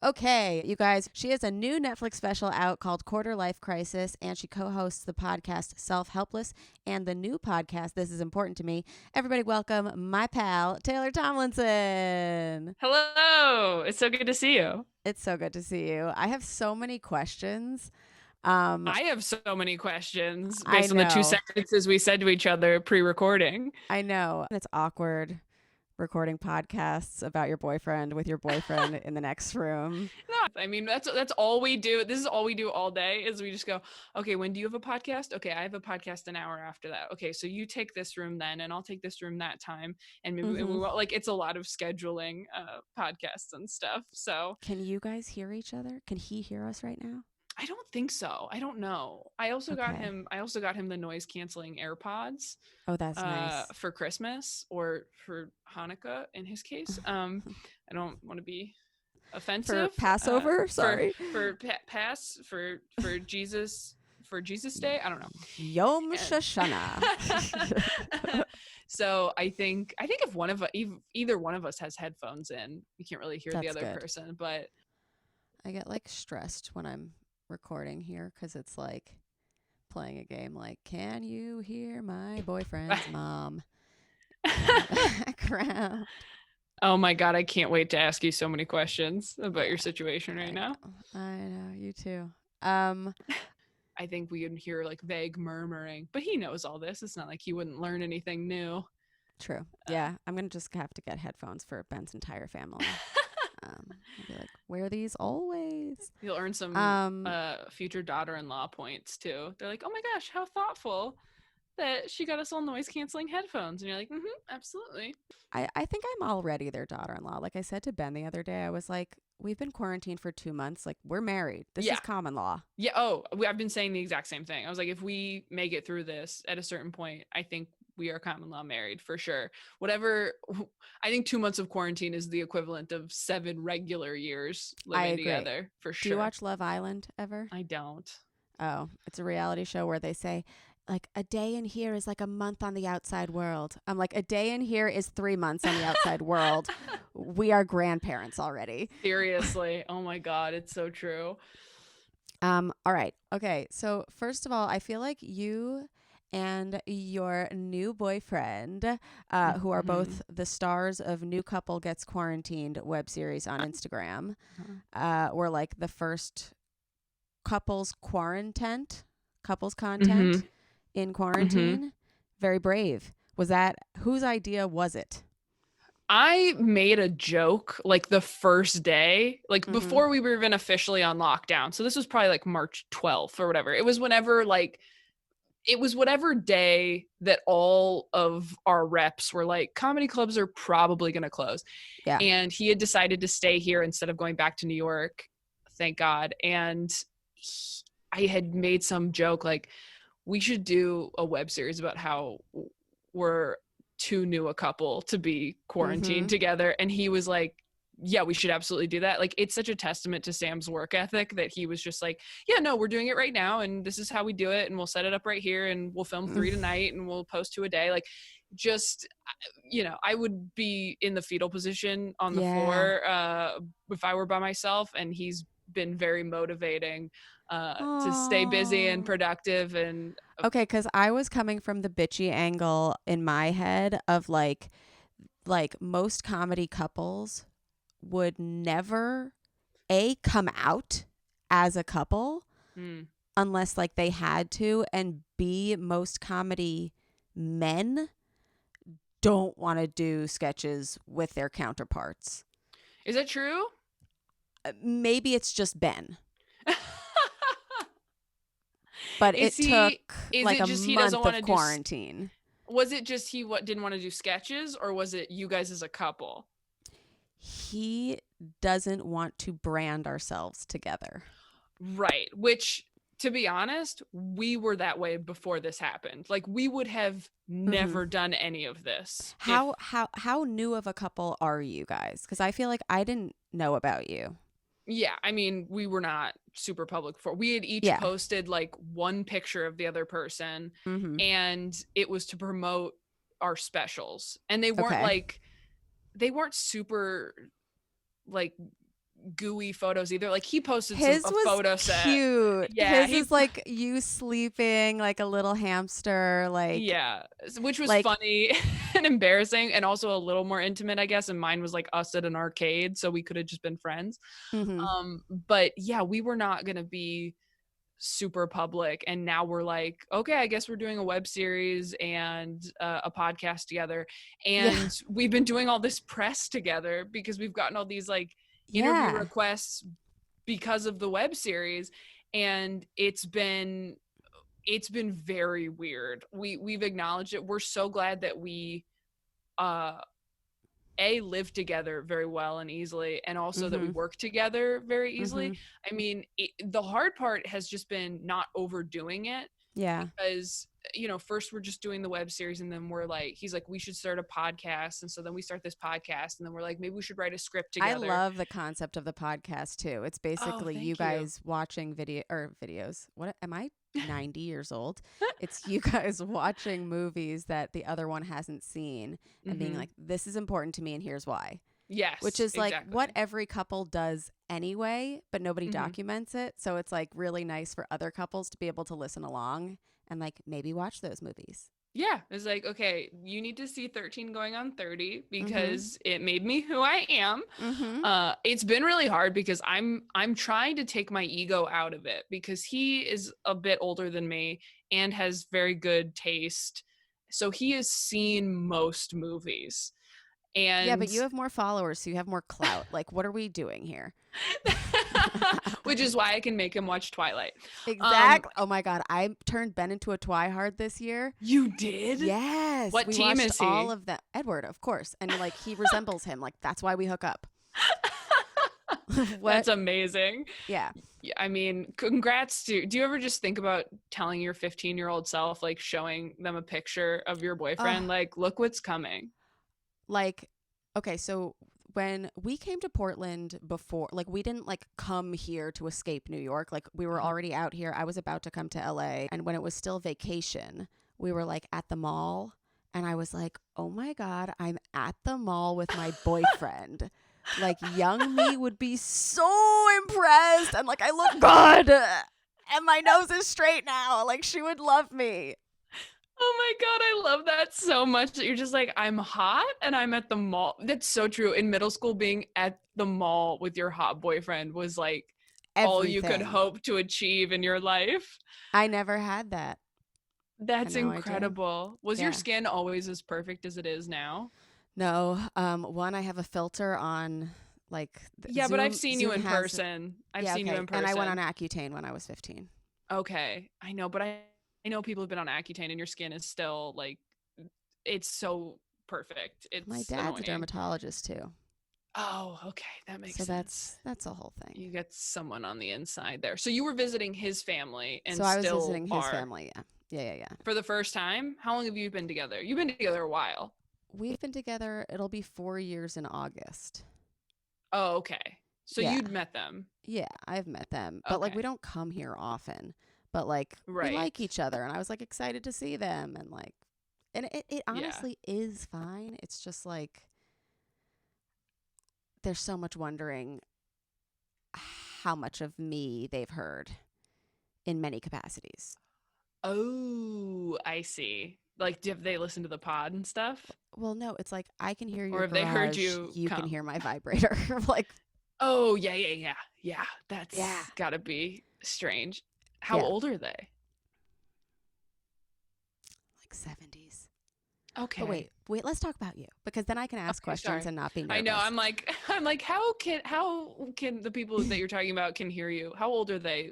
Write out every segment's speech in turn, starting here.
Okay, you guys, she has a new Netflix special out called Quarter Life Crisis, and she co-hosts the podcast Self Helpless and the new podcast, This Is Important to Me. Everybody welcome my pal, Taylor Tomlinson. Hello. It's so good to see you. It's so good to see you. I have so many questions. I have so many questions I based on the two know. sentences we said to each other pre-recording. I know. It's awkward recording podcasts about your boyfriend with your boyfriend in the next room. No, I mean that's all we do. This is all we do all day is we just go, okay, when do you have a podcast? Okay, I have a podcast an hour after that. Okay, so you take this room then and I'll take this room that time. And maybe and we like it's a lot of scheduling podcasts and stuff. So Can you guys hear each other? Can he hear us right now? I don't think so. I don't know. I also got Okay. him the noise canceling AirPods Oh, that's nice. for Christmas or for Hanukkah in his case. I don't want to be offensive. For Passover? Sorry. For Jesus Day. I don't know. Yom Shoshana. So I think if either one of us has headphones in, you can't really hear the other person. But I get like stressed when I'm recording here because it's like playing a game like, can you hear my boyfriend's mom in the background? Oh my God, I can't wait to ask you so many questions about your situation right now. I know, you too. I think we can hear like vague murmuring, but he knows all this. It's not like he wouldn't learn anything new. True. Yeah, I'm going to just have to get headphones for Ben's entire family. I'll be like, wear these always. You'll earn some future daughter-in-law points too. They're like, oh my gosh, how thoughtful that she got us all noise canceling headphones. And you're like, absolutely. I think I'm already their daughter-in-law. Like I said to Ben the other day, I was like, we've been quarantined for 2 months. Like, we're married. This is common law. Yeah. Oh, I've been saying the exact same thing. I was like, if we make it through this at a certain point, I think we are common law married for sure. Whatever. I think 2 months of quarantine is the equivalent of 7 regular years living together for sure. Do you watch Love Island ever? I don't. Oh, it's a reality show where they say, like, a day in here is like a month on the outside world. I'm like, a day in here is 3 months on the outside world. We are grandparents already. Seriously. Oh my God. It's so true. All right. Okay. So first of all, I feel like you and your new boyfriend, who are both the stars of New Couple Gets Quarantined web series on Instagram, were like the first couples content in quarantine. Very brave. Whose idea was it? I made a joke like the first day, like before we were even officially on lockdown. So this was probably like March 12th or whatever. It was whatever day that all of our reps were like, comedy clubs are probably going to close. Yeah. And he had decided to stay here instead of going back to New York. Thank God. And I had made some joke like, we should do a web series about how we're too new a couple to be quarantined together. And he was like, yeah, we should absolutely do that. Like, it's such a testament to Sam's work ethic that he was just like, yeah, no, we're doing it right now. And this is how we do it. And we'll set it up right here and we'll film 3 tonight and we'll post 2 a day. Like, just, I would be in the fetal position on the floor if I were by myself. And he's been very motivating to stay busy and productive. And okay, because I was coming from the bitchy angle in my head of like most comedy couples would never come out as a couple unless like they had to, and B, most comedy men don't want to do sketches with their counterparts. Is that true? Maybe it's just Ben. But it took like a month of quarantine. Was it just he didn't want to do sketches, or was it you guys as a couple? He doesn't want to brand ourselves together. Right. Which, to be honest, we were that way before this happened. Like, we would have never done any of this. How new of a couple are you guys? Because I feel like I didn't know about you. Yeah, I mean, we were not super public before. We had each posted like one picture of the other person, and it was to promote our specials. And they weren't they weren't super like gooey photos either. Like he posted His a was photo set. cute. Yeah, His he is like you sleeping like a little hamster, yeah, which was like funny and embarrassing and also a little more intimate, I guess. And mine was like us at an arcade, so we could have just been friends. mhm. But yeah, we were not gonna be super public, and now we're like, okay, I guess we're doing a web series and a podcast together, Yeah. and we've been doing all this press together because we've gotten all these like interview Yeah. requests because of the web series, and it's been very weird. We've acknowledged it. We're so glad that we uh live together very well and easily, and also that we Mhm. work together very easily. Mhm. I mean, the hard part has just been not overdoing it, Yeah. because first we're just doing the web series, and then we're like, he's like, we should start a podcast, and so then we start this podcast, and then we're like, maybe we should write a script I together. love the concept of the podcast too. It's Oh, basically you thank you. guys watching videos. What am I? 90 years old. It's you guys watching movies that the other one hasn't seen and being Mm-hmm. like, this is important to me and here's why. Which Yes, is like what exactly. every couple does anyway, but nobody Mm-hmm. documents it. So it's like really nice for other couples to be able to listen along and like maybe watch those movies. Yeah, it's like, okay, you need to see 13 going on 30 Mhm. because it made me who I am. Mhm. It's been really hard because I'm trying to take my ego out of it, because he is a bit older than me and has very good taste. So he has seen most movies. Yeah, but And you have more followers, so you have more clout. Like what are we doing here? which is why I can make him watch Twilight. Um Exactly. Oh my God. I turned Ben into a twihard this year. you did? Yes. What We team watched is all he? of them. Edward, of course. And like he resembles him. Like that's why we hook up. What? That's amazing. Yeah. Yeah, I mean, congrats to. Do you ever just think about telling your 15-year-old self, like showing them a picture of your boyfriend, Oh, like, look what's coming? like, okay. So when we came to Portland before, like, we didn't like come here to escape New York. Like, we were Uh-huh. already out here. I was about to come to LA. And when it was still vacation, we were like at the mall. And I was like, oh my God, I'm at the mall with my boyfriend. Like, young me would be so impressed. And like, I look good. And my nose is straight now. Like, she would love me. Oh my God, I love that so much that you're just like, I'm hot and I'm at the mall. That's so true. In middle school, being at the mall with your hot boyfriend was like all you could Everything. hope to achieve in your life. I never had that. And That's now I do. incredible. Was your Yeah. skin always as perfect as it is now? No, one, I have a filter on like Yeah, but I've seen you Zoom in has person. I've yeah, seen you okay. in And I went on person. Accutane when I was 15. Okay, I know, but I know people have been on Accutane and your skin is still like, it's so perfect. My It's dad's a annoying. dermatologist too. Oh, okay, that makes So sense. that's a whole thing. You get someone on the inside there. So you were visiting his family So and I was still visiting his are family, yeah. Yeah, yeah, yeah. for the first time. How long have you been together? You've been together a while. We've been together, it'll be 4 years in August. Oh, okay. So Yeah. you'd met them. Yeah, I've met them. But like we Okay, don't come here often. But like we right. like each other and I was like excited to see them and like and it Yeah. honestly is fine. It's just like there's so much wondering how much of me they've heard in many capacities. Oh, I see. Like, have they listened to the pod and stuff? Well, no, it's like I can hear Or your have they heard garage, you you can come? hear my vibrator. Like, Oh, yeah, yeah, yeah. Yeah, yeah, that's gotta be strange. How yeah, old are they? like 70s. But Okay. wait, let's talk about you because then I can ask Okay, questions sorry. and not be I know. nervous. I'm like, how can the people that you're talking about can hear you? How old are they?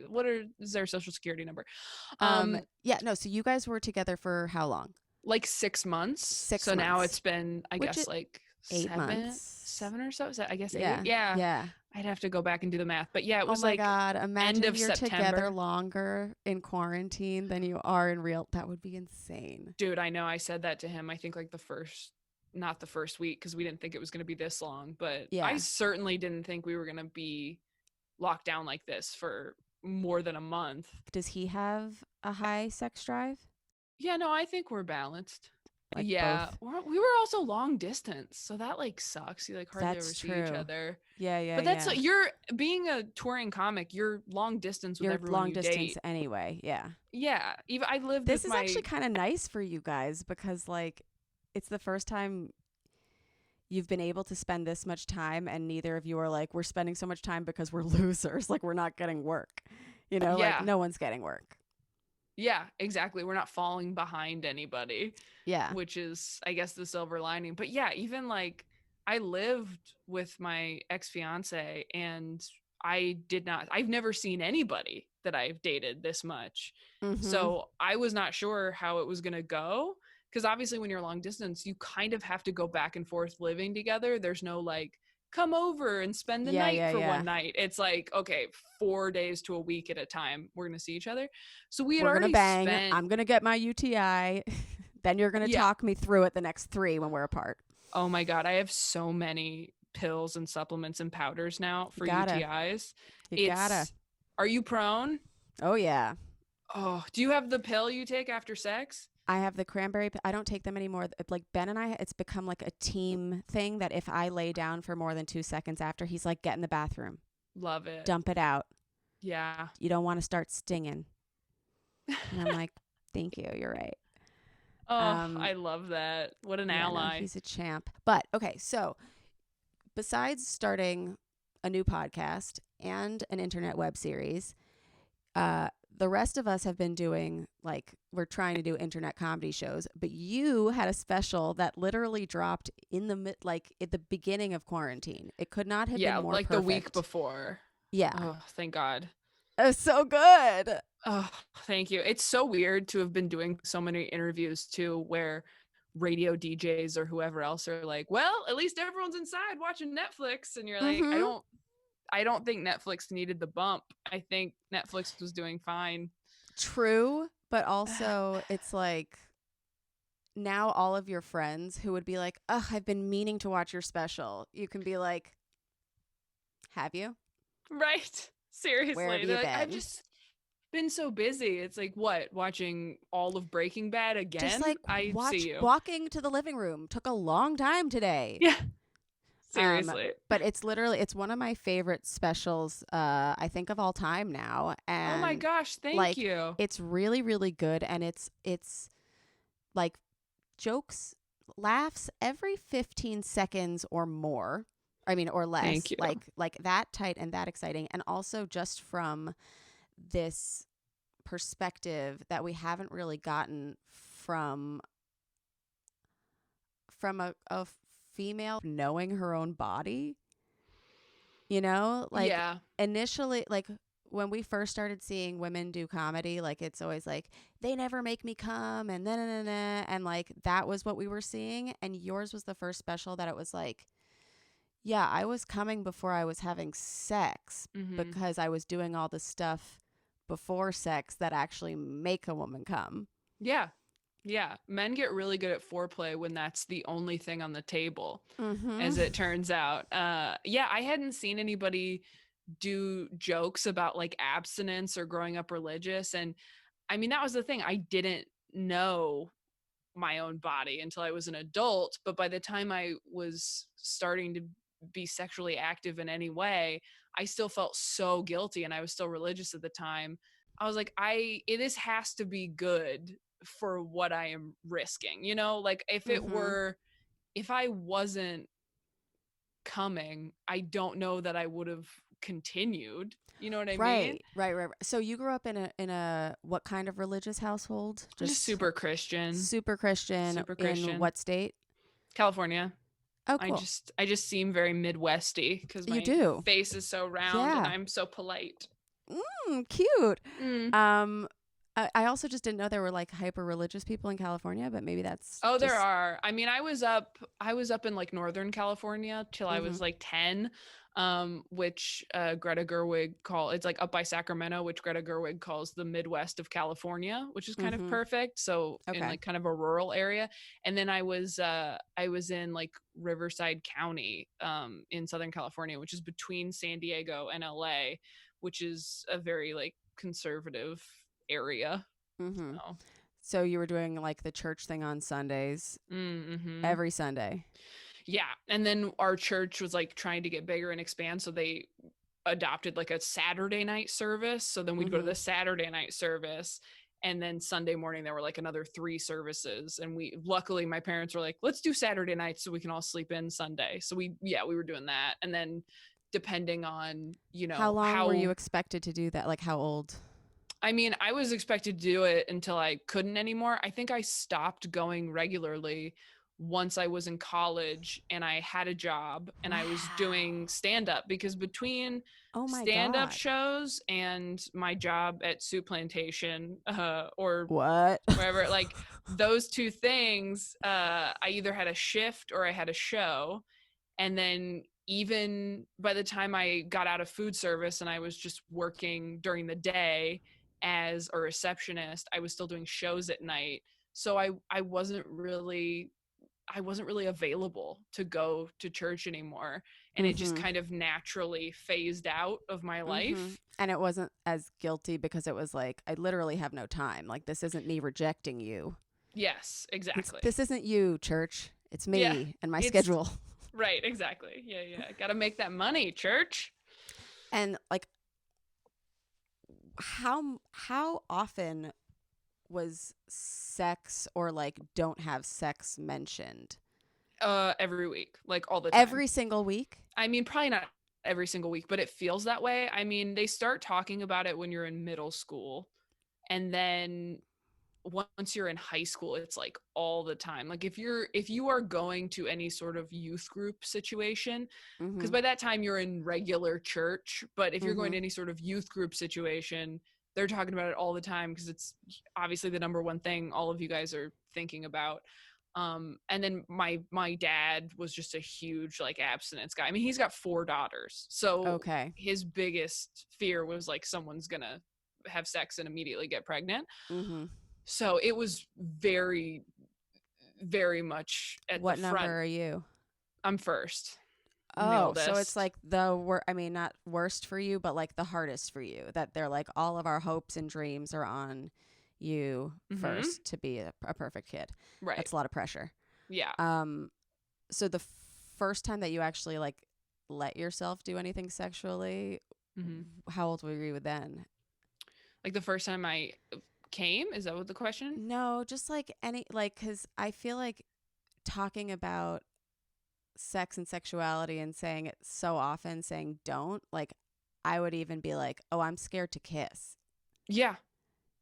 Is their social security number? Um, Yeah, no, so you guys were together for how long? like 6 months. 6 So now months, it's been, I which guess, is like 8 seven, months. 7 or so. I guess eight. Yeah, Yeah. yeah. I'd have to go back and do the math. But yeah, it Oh was my like God. end Imagine of you're together September. longer in quarantine than you are in real. That would be insane. Dude, I know I said that to him. I think like not the first week, because we didn't think it was going to be this long, but I Yeah. certainly didn't think we were going to be locked down like this for more than a month. Does he have a high sex drive? Yeah, no, I think we're balanced. like Yeah. both. We were also long distance, so that like sucks. You like hardly ever That's see each true. other. Yeah, yeah, But that's yeah. you're being a touring comic, you're long distance with You're everyone long you distance date. anyway. Yeah. Yeah. Even I lived This with is actually my kind of nice for you guys because like it's the first time you've been able to spend this much time and neither of you are like we're spending so much time because we're losers, like we're not getting work. You know, like yeah. no one's getting work. Yeah, exactly. We're not falling behind anybody, Yeah. which is I guess the silver lining. But yeah, even like I lived with my ex-fiance and I've never seen anybody that I've dated this much. Mhm. So I was not sure how it was going to go because obviously when you're long distance, you kind of have to go back and forth living together. There's no like come over and spend the Yeah, night yeah, for yeah. one night. It's like, okay, 4 days to a week at a time, we're going to see each other. So we had We're going to already bang. spent, I'm going to get my UTI. Then you're going to yeah. talk me through it the next 3 when we're apart. Oh my God. I have so many pills and supplements and powders now You for gotta. UTIs. You gotta. It's, are you prone? Oh, yeah. Oh, do you have the pill you take after sex? I have the cranberry. I don't take them anymore. Like Ben and I, it's become like a team thing that if I lay down for more than 2 seconds after, he's like, get in the bathroom, Love it. dump it out. Yeah. You don't want to start stinging. And I'm like, thank you. You're right. Oh, I love that. What an Yeah, no, ally. he's a champ. But okay, so besides starting a new podcast and an internet web series, the rest of us have been doing like we're trying to do internet comedy shows, but you had a special that literally dropped in the like at the beginning of quarantine. It could not have been Yeah, more like the week perfect. before. Yeah, Oh, thank God. it was so good. Oh, thank you. It's so weird to have been doing so many interviews too, where radio DJs or whoever else are like, well, at least everyone's inside watching Netflix. And you're like, Mm-hmm. I don't think Netflix needed the bump. I think Netflix was doing fine. True, but also it's like now all of your friends who would be like, "Ugh, I've been meaning to watch your special." You can be like, "Have you? Right. Where have Seriously. you They're like, I've been?" just been so busy. It's like, what? Watching all of Breaking Bad Just again? like I see watch you. walking to the living room took a long time today. Yeah. Um, Seriously. but it's one of my favorite specials I think of all time now, Oh my and gosh. Thank like you. it's really really good, and it's like jokes, laughs every 15 seconds or more. I mean, or Thank less. you. Like that tight and that exciting, and also just from this perspective that we haven't really gotten from a female knowing her own body. You know, like Yeah. initially, like when we first started seeing women do comedy, like it's always like they never make me come and then and like that was what we were seeing. And yours was the first special that it was like, yeah, I was coming before I was having sex Mm-hmm. because I was doing all the stuff before sex that actually make a woman come. Yeah. Yeah. Men get really good at foreplay when that's the only thing on the table, Mm-hmm. as it turns out. Yeah, I hadn't seen anybody do jokes about like abstinence or growing up religious. And I mean, that was the thing. I didn't know my own body until I was an adult. But by the time I was starting to be sexually active in any way, I still felt so guilty and I was still religious at the time. I was like, this has to be good for what I am risking. You know, like Mm-hmm. if I wasn't coming, I don't know that I would have continued. You know what I mean? Right. So you grew up in a what kind of religious household? Just Just super Christian, super Christian super in Christian. what state? California. Oh, cool. I just seem very Midwesty because You my do. face is so round and Yeah. I'm so polite. Cute. Mm. Um, I also just didn't know there were like hyper religious people in California, but maybe that's Oh, there just. are. I mean, I was up in like Northern California till I Mm-hmm. was like 10, which Greta Gerwig it's like up by Sacramento, which Greta Gerwig calls the Midwest of California, which is kind of Mm-hmm. perfect. So in Okay. like kind of a rural area. And then I was in like Riverside County, in Southern California, which is between San Diego and LA, which is a very like conservative area. Mm-hmm. So So you were doing like the church thing on Sundays, Mm-hmm. every Sunday. Yeah. And then our church was like trying to get bigger and expand. So they adopted like a Saturday night service. So then we'd go to the Saturday night service. And then Sunday morning, there were like another 3 services. And luckily, my parents were like, let's do Saturday night so we can all sleep in Sunday. So we were doing that. And then depending on, How long were you expected to do that? Like how old? I mean, I was expected to do it until I couldn't anymore. I think I stopped going regularly once I was in college and I had a job and I was doing stand-up, because between stand-up shows and my job at Soup Plantation or what wherever, like those 2 things, I either had a shift or I had a show. And then even by the time I got out of food service and I was just working during the day as a receptionist, I was still doing shows at night. So I wasn't really available to go to church anymore. And it just kind of naturally phased out of my life. And it wasn't as guilty because it was like, I literally have no time. Like, this isn't me rejecting you. Yes, exactly. This isn't you, church. It's me and my schedule. Right, exactly. Yeah. Got to make that money, church. And like, how often was sex or like don't have sex mentioned? Every week, like all the time. Every single week? I mean, probably not every single week, but it feels that way. I mean, they start talking about it when you're in middle school, and then once you're in high school, it's like all the time. Like if you are going to any sort of youth group situation, because by that time you're in regular church, but if you're going to any sort of youth group situation, they're talking about it all the time because it's obviously the number one thing all of you guys are thinking about. And then my dad was just a huge like abstinence guy. I mean, he's got 4 daughters. So his biggest fear was like someone's gonna have sex and immediately get pregnant. So it was very, very much at the front. What number are you? I'm first. Oh, so it's like not worst for you, but like the hardest for you, that they're like all of our hopes and dreams are on you first to be a perfect kid. Right. That's a lot of pressure. Yeah. So the first time that you actually like let yourself do anything sexually, how old were you then? Like the first time I came? Is that what the question? No, just like because I feel like talking about sex and sexuality and saying it so often, saying don't, like I would even be like, oh, I'm scared to kiss. Yeah.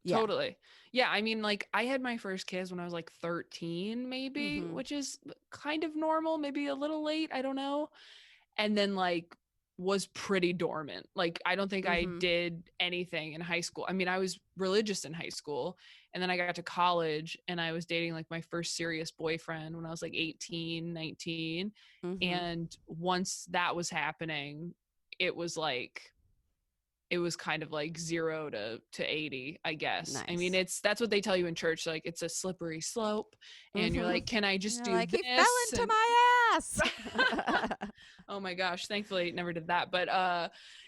Totally. Yeah. I mean, like I had my first kiss when I was like 13 maybe, which is kind of normal, maybe a little late, I don't know. And then like was pretty dormant. Like I don't think I did anything in high school. I mean, I was religious in high school, and then I got to college and I was dating like my first serious boyfriend when I was like 18, 19. And once that was happening, it was kind of like 0 to 80, I guess. Nice. I mean, that's what they tell you in church. Like it's a slippery slope, and you're like, can I just do like, this? He fell into my ass. Oh my gosh. Thankfully never did that. But,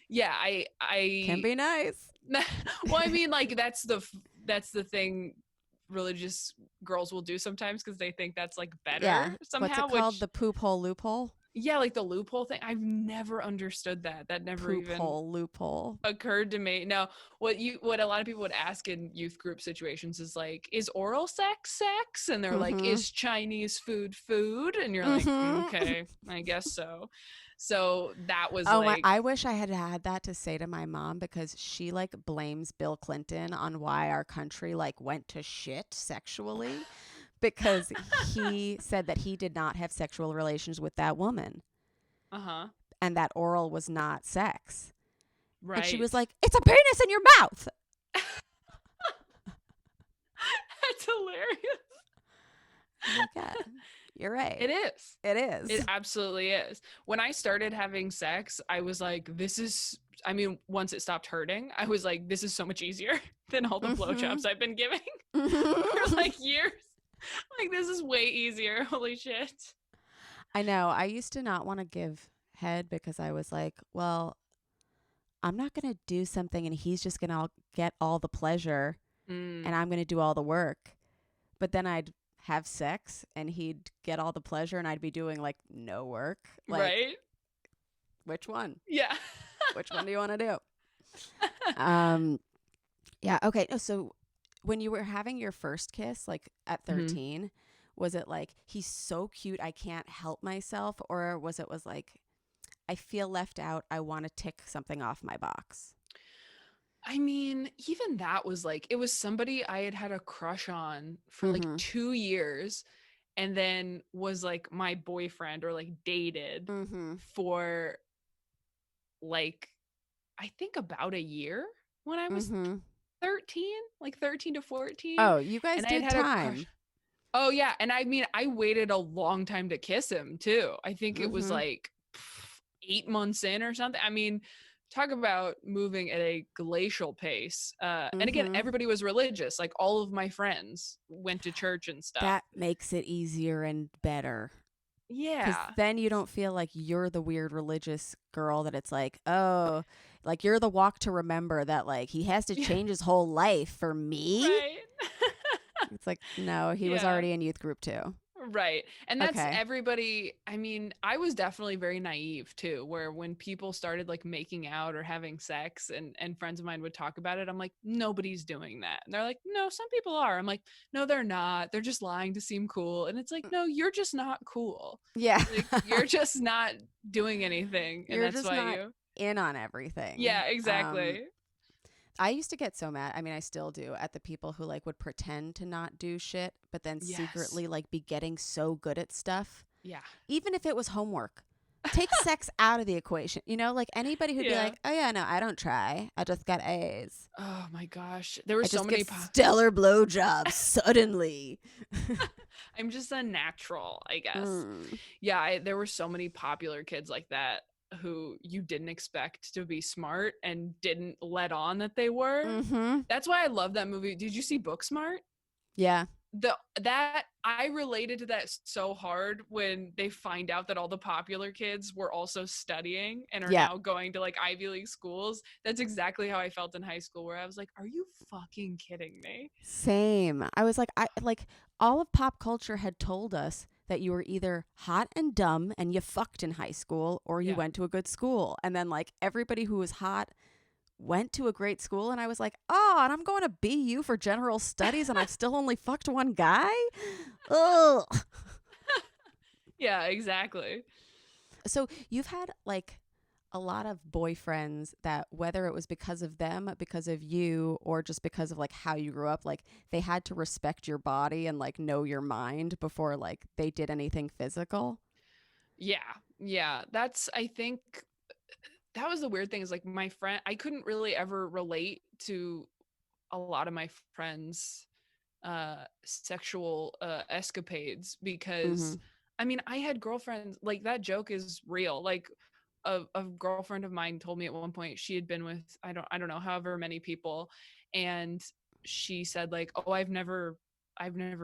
yeah, I can be nice. Well, I mean, like that's the thing religious girls will do sometimes because they think that's like better somehow. What's it called? The poop hole loophole? Yeah, like the loophole thing. I've never understood that. That never loophole occurred to me. No, what a lot of people would ask in youth group situations is like, is oral sex? And they're like, is Chinese food? And you're like, okay, I guess so. So that was I wish I had that to say to my mom, because she like blames Bill Clinton on why our country like went to shit sexually. Because he said that he did not have sexual relations with that woman. And that oral was not sex. Right. And she was like, it's a penis in your mouth. That's hilarious. Yeah, you're right. It is. It absolutely is. When I started having sex, I was like, once it stopped hurting, I was like, this is so much easier than all the blowjobs I've been giving for like years. Like, this is way easier. Holy shit. I know. I used to not want to give head because I was like, well, I'm not going to do something and he's just going to get all the pleasure and I'm going to do all the work. but then I'd have sex and he'd get all the pleasure and I'd be doing like no work. Like, Right? which one? Yeah. Which one do you want to do? Um, yeah. Okay. So when you were having your first kiss, like at Mhm. 13, was it like, he's so cute, I can't help myself? Or was like, I feel left out, I want to tick something off my box? I mean, even that was like, it was somebody I had had a crush on for like Mm-hmm. 2 years, and then was like my boyfriend, or like dated Mm-hmm. for like, I think about a year when I was Mm-hmm. 13, like 13 to 14. Oh, you guys And I had did had a crush. time. Oh, yeah. And I mean, I waited a long time to kiss him too. I think it was Mm-hmm. like 8 months in or something. I mean, talk about moving at a glacial pace. And again, Mm-hmm. everybody was religious. Like all of my friends went to church and stuff. That makes it easier and better. Because Yeah. then you don't feel like you're the weird religious girl that it's like, oh, like you're the walk to remember that like he has to Yeah. change his whole life for me. Right. It's like, no, he was Yeah. already in youth group too. Right. And that's Okay. everybody. I mean, I was definitely very naive too, where when people started like making out or having sex, and friends of mine would talk about it, I'm like, nobody's doing that. And they're like, no, some people are. I'm like, no, they're not. They're just lying to seem cool. And it's like, no, you're just not cool. Yeah. Like you're just not doing anything. And You're that's just why not you. in on everything. Yeah, exactly. I used to get so mad. I mean, I still do at the people who like would pretend to not do shit, but then Yes. secretly like be getting so good at stuff, Yeah. even if it was homework. Take sex out of the equation. You know, like anybody who'd be Yeah. like, oh, yeah, no, I don't try. I just got A's. Oh my gosh. There were I so just give many. stellar blowjobs suddenly. I'm just a natural, I guess. Mm. Yeah, there were so many popular kids like that who you didn't expect to be smart and didn't let on that they were. Mm-hmm. That's why I love that movie. Did you see Booksmart? Yeah. That I related to that so hard when they find out that all the popular kids were also studying and are Yeah. now going to like Ivy League schools. That's exactly how I felt in high school, where I was like, are you fucking kidding me? Same. I was like, I like all of pop culture had told us that you were either hot and dumb and you fucked in high school or you Yeah. went to a good school. And then like everybody who was hot went to a great school and I was like, "Oh, and I'm going to BU for general studies and I've still only fucked one guy?" Ugh. Yeah, exactly. So, you've had like a lot of boyfriends that whether it was because of them, because of you, or just because of like how you grew up, like they had to respect your body and like know your mind before like they did anything physical. Yeah. Yeah. That's, I think that was the weird thing, is like my friend, I couldn't really ever relate to a lot of my friends' sexual escapades, because Mhm. I mean, I had girlfriends, like that joke is real. Like a girlfriend of mine told me at one point she had been with, I don't know, however many people, and she said like, oh, I've never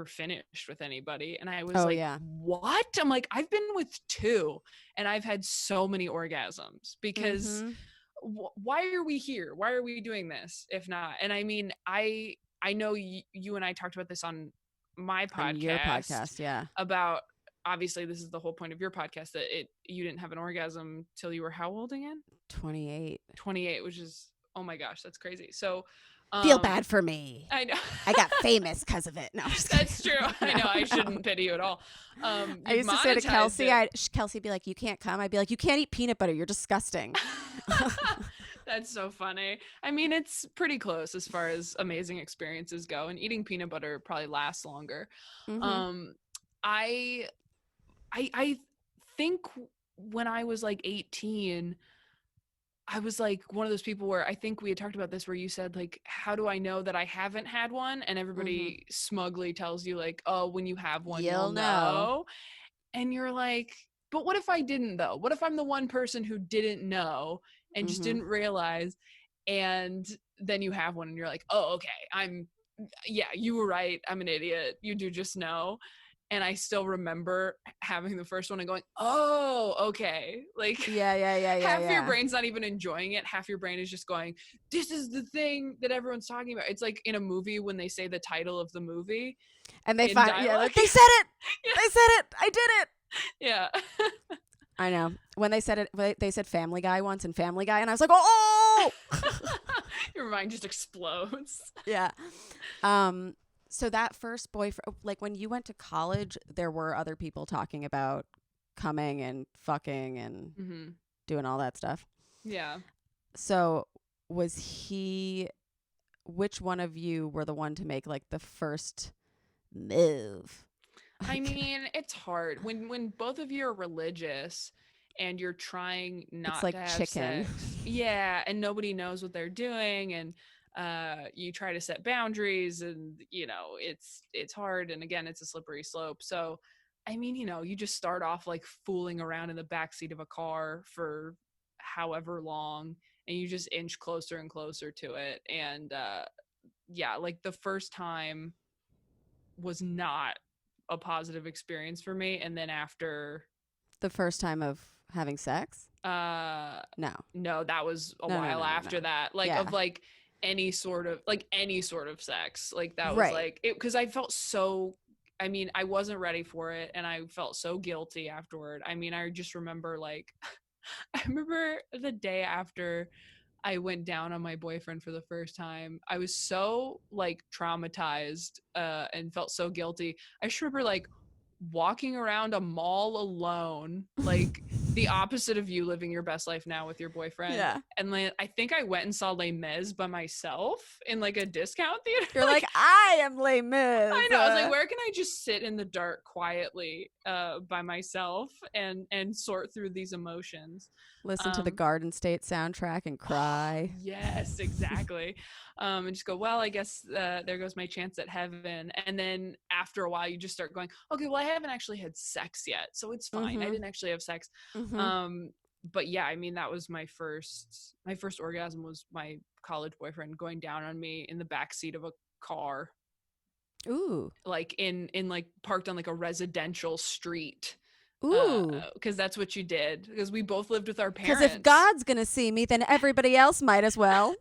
finished with anybody. And I was Oh like, yeah. what? I'm like, I've been with two and I've had so many orgasms, because Mhm. why are we here? Why are we doing this if not? And I mean, I know you and I talked about this on my On your podcast podcast, yeah. about, obviously this is the whole point of your podcast, that you didn't have an orgasm till you were how old again? 28. 28, which is, oh my gosh, that's crazy. So Feel bad for me. I know. I got famous because of it. No, I'm just kidding. That's true. I know, I shouldn't pity you at all. I You've used to say to monetized Kelsey, it. Kelsey'd be like, "You can't come." I'd be like, "You can't eat peanut butter. You're disgusting." That's so funny. I mean, it's pretty close as far as amazing experiences go, and eating peanut butter probably lasts longer. Mhm. Um, I, I think when I was like 18, I was like one of those people where, I think we had talked about this, where you said like, how do I know that I haven't had one? And Mhm. everybody smugly tells you like, oh, when you have one, you'll You'll know. know. And you're like, but what if I didn't though? What if I'm the one person who didn't know and just Mhm. didn't realize, and then you have one and you're like, oh, okay, yeah, you were right. I'm an idiot. You do just know. And I still remember having the first one and going, oh, okay. Like half your Yeah. brain's not even enjoying it. Half your brain is just going, this is the thing that everyone's talking about. It's like in a movie when they say the title of the movie And they in find, dialogue. they said it. Yeah. They said it. I did it. Yeah. I know. When they said it, they said Family Guy once in Family Guy, and I was like, oh. Your mind just explodes. Yeah. So that first boyfriend, like when you went to college, there were other people talking about coming and fucking and doing all that stuff. Yeah. So was he, which one of you were the one to make like the first move? I mean, it's hard when both of you are religious and you're trying not like to have chicken. sex. Yeah, and nobody knows what they're doing, and you try to set boundaries, and it's hard, and again, it's a slippery slope. So, I mean, you just start off like fooling around in the backseat of a car for however long, and you just inch closer and closer to it, and yeah, like the first time was not a positive experience for me, and then after The first time of having sex? no, No. that was a No, while after that, like Yeah. of like any sort of sex, like that was Right. like it, because I felt so, I mean, I wasn't ready for it, and I felt so guilty afterward. I mean, I just remember like I remember the day after I went down on my boyfriend for the first time. I was so like traumatized and felt so guilty. I just remember like walking around a mall alone, like the opposite of you living your best life now with your boyfriend. Yeah. And then I think I went and saw Les Mis by myself in like a discount theater. You're like, I am Les Mis. I know. I was like, where can I just sit in the dark quietly by myself and sort through these emotions? Listen to the Garden State soundtrack and cry. Yes, exactly. And just go, well, I guess there goes my chance at heaven. And then after a while, you just start going, okay, well, I haven't actually had sex yet, so it's fine. I didn't actually have sex. But yeah, I mean, that was my first orgasm was my college boyfriend going down on me in the backseat of a car. Ooh. Like in like parked on like a residential street. Ooh. Because that's what you did. Because we both lived with our parents. Because if God's gonna see me, then everybody else might as well.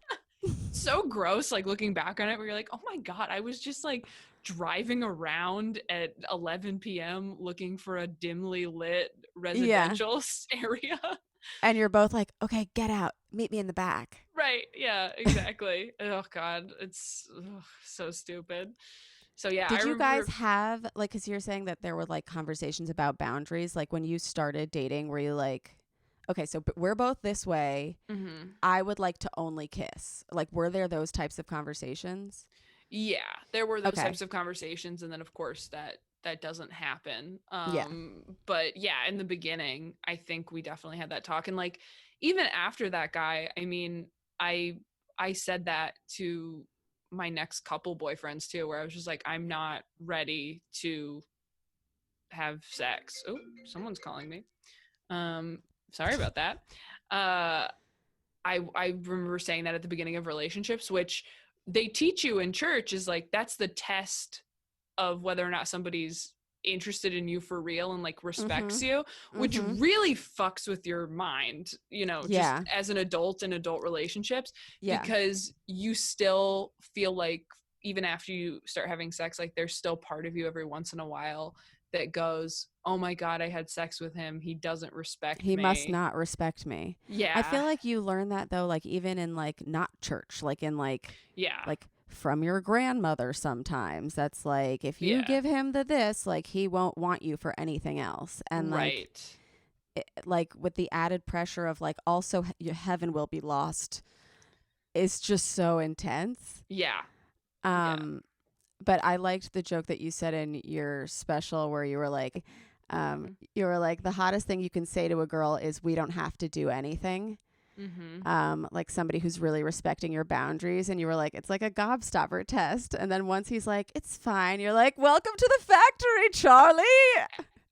So gross, like looking back on it, where you're like, oh my God, I was just like driving around at 11 p.m. looking for a dimly lit residential area. And you're both like, okay, get out. Meet me in the back. Right. Yeah, exactly. Oh God, it's so stupid. So yeah, Did you guys have like, because you're saying that there were like conversations about boundaries, like when you started dating, were you like, okay, so we're both this way. I would like to only kiss. Like, were there those types of conversations? Yeah, there were those types of conversations, and then of course that doesn't happen. But yeah, in the beginning, I think we definitely had that talk, and like even after that guy, I mean, I said that to my next couple boyfriends too, where I was just like, I'm not ready to have sex. Oh, someone's calling me. Sorry about that. I remember saying that at the beginning of relationships, which they teach you in church, is like that's the test of whether or not somebody's interested in you for real and like respects you, which really fucks with your mind, just as an adult in adult relationships, because you still feel like even after you start having sex, like there's still part of you every once in a while that goes, oh my God, I had sex with him. He doesn't respect me. He must not respect me. Yeah. I feel like you learn that though, like even in like not church, like in like, like from your grandmother sometimes. That's like, if you give him this, like he won't want you for anything else. And like, like with the added pressure of like, also your heaven will be lost is just so intense. Yeah. But I liked the joke that you said in your special where you were like, the hottest thing you can say to a girl is we don't have to do anything. Like somebody who's really respecting your boundaries. And you were like, it's like a gobstopper test. And then once he's like, it's fine, you're like, welcome to the factory, Charlie.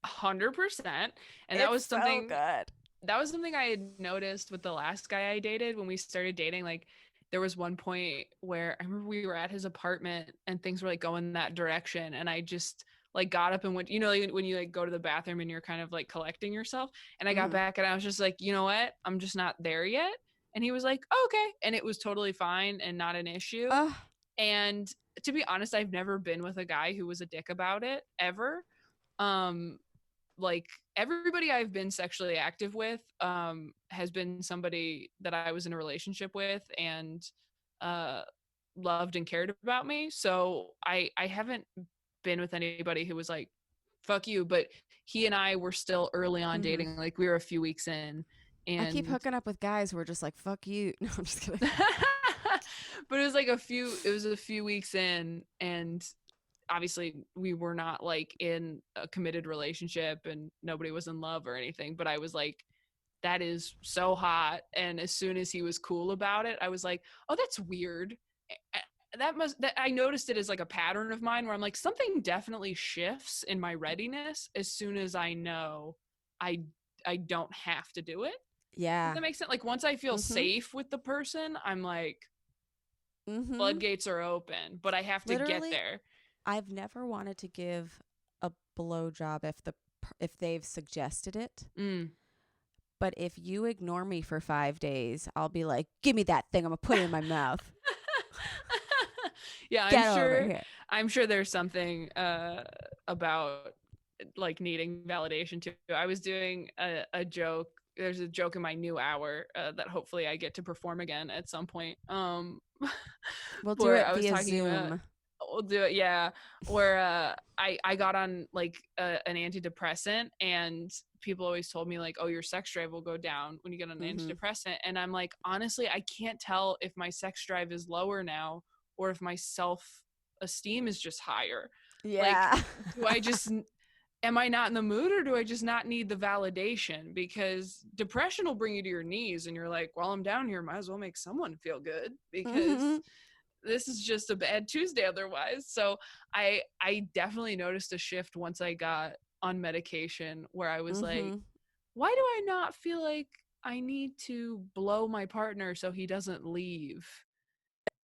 100%. And that was something so good. That was something I had noticed with the last guy I dated when we started dating. Like, there was one point where I remember we were at his apartment and things were like going that direction, and I just like got up and went, like, when you like go to the bathroom and you're kind of like collecting yourself. And I got Mhm. back and I was just like, you know what? I'm just not there yet. And he was like, oh, okay. And it was totally fine and not an issue. Ugh. And to be honest, I've never been with a guy who was a dick about it ever. Um, like everybody I've been sexually active with has been somebody that I was in a relationship with and uh loved and cared about me. So I haven't been with anybody who was like fuck you, but he and I were still early on Mhm. dating, like we were a few weeks in. I keep And hooking up with guys who are just like, "Fuck you." No, I'm just kidding. but it was a few weeks in, and obviously we were not like in a committed relationship and nobody was in love or anything, but I was like, that is so hot. And as soon as he was cool about it, I was like, oh, that's weird. That I noticed it as like a pattern of mine where I'm like, something definitely shifts in my readiness as soon as I know I I don't have to do it. Does Yeah. that make sense? Like once I feel Mhm. safe with the person, I'm like, Mhm. floodgates are open, but I have to get Literally, there. I've never wanted to give a blowjob if they've suggested it. Mm. But if you ignore me for 5 days, I'll be like, "Give me that thing. I'm gonna put it in my mouth. Yeah, Get over here." I'm sure there's something about like needing validation too. I was doing a joke. There's a joke in my new hour that hopefully I get to perform again at some point. We'll do Where it I was via talking about, Zoom. we'll do it, yeah. Where I got on like an antidepressant, and people always told me like, oh, your sex drive will go down when you get on an Mhm. antidepressant. And I'm like, honestly, I can't tell if my sex drive is lower now or if my self esteem is just higher. Like, Yeah. do I just am I not in the mood, or do I just not need the validation? Because depression will bring you to your knees and you're like, well, I'm down here, might as well make someone feel good because Mhm. this is just a bad Tuesday otherwise. So I definitely noticed a shift once I got on medication where I was like, Mhm. why do I not feel like I need to blow my partner so he doesn't leave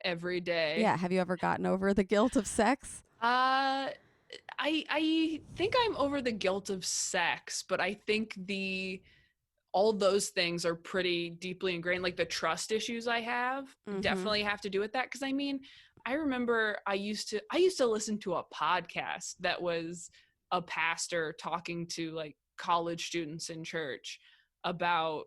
every day? Yeah. Have you ever gotten over the guilt of sex? Uh I think I'm over the guilt of sex, but I think the all those things are pretty deeply ingrained. Like the trust issues I have Mhm. definitely have to do with that. Cause I mean, I remember I used to listen to a podcast that was a pastor talking to like college students in church about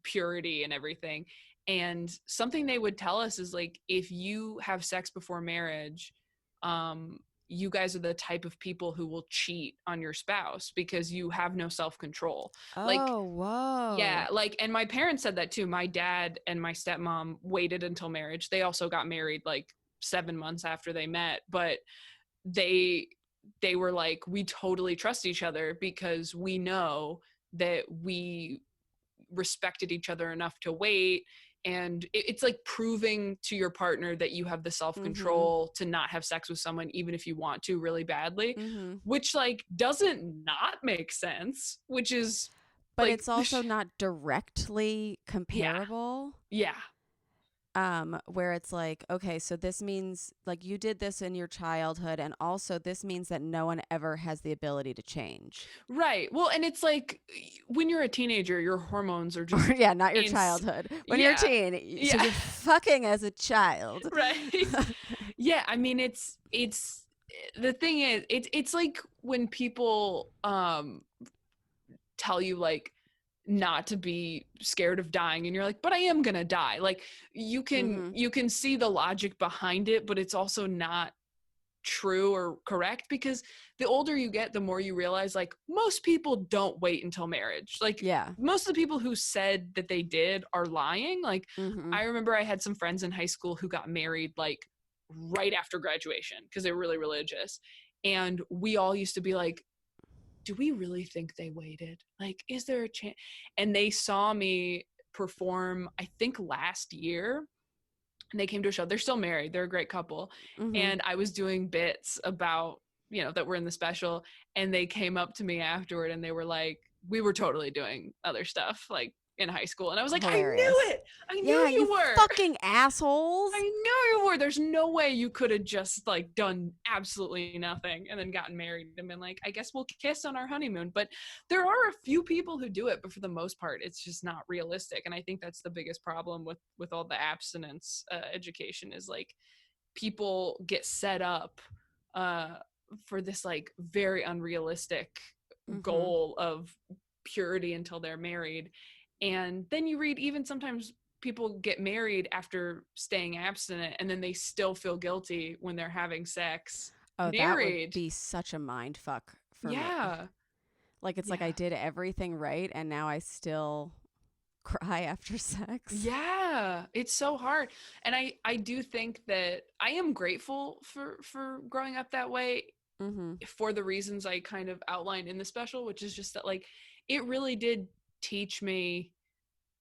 purity and everything. And something they would tell us is like, if you have sex before marriage, um, you guys are the type of people who will cheat on your spouse because you have no self-control. Like, Oh, yeah, whoa. like, and my parents said that too. My dad and my stepmom waited until marriage. They also got married like 7 months after they met, but they they were like, we totally trust each other because we know that we respected each other enough to wait. And it's like proving to your partner that you have the Mhm. self-control to not have sex with someone even if you want to really badly, Mhm. which like doesn't not make sense, which is But like it's also not directly yeah, comparable. yeah, Where it's like, okay, so this means like you did this in your childhood, and also this means that no one ever has the ability to change. right. Well, and it's like when you're a teenager, your hormones are Or just yeah, not your in childhood. When you're a yeah, teen, so yeah. you're fucking as a child. Right. Yeah, I mean it's the thing is it's like when people tell you like not to be scared of dying and you're like, but I am going to die. Like Mhm. you can see the logic behind it, but it's also not true or correct because the older you get, the more you realize like most people don't wait until marriage. Like Yeah. most of the people who said that they did are lying. Like Mhm. I remember I had some friends in high school who got married like right after graduation because they were really religious. And we all used to be like, do we really think they waited? Like, is there a chance? And they saw me perform, I think last year, and they came to a show. They're still married. They're a great couple. Mhm. And I was doing bits about, that were in the special. And they came up to me afterward and they were like, we were totally doing other stuff. Like, in high school. And I was like, I knew Hilarious. it. I knew Yeah, you you were. fucking assholes. I knew you were. There's no way you could have just like done absolutely nothing and then gotten married and been like, I guess we'll kiss on our honeymoon. But there are a few people who do it, but for the most part, it's just not realistic. And I think that's the biggest problem with all the abstinence education is like people get set up for this like very unrealistic goal of purity until they're married. And then you read even sometimes people get married after staying abstinent and then they still feel guilty when they're having sex Oh, that would married. be such a mind fuck for me. Yeah. Like, it's like I did everything right and now I still cry after sex. Yeah, it's so hard. And I do think that I am grateful for growing up that way for the reasons I kind of outlined in the special, which is just that like it really did teach me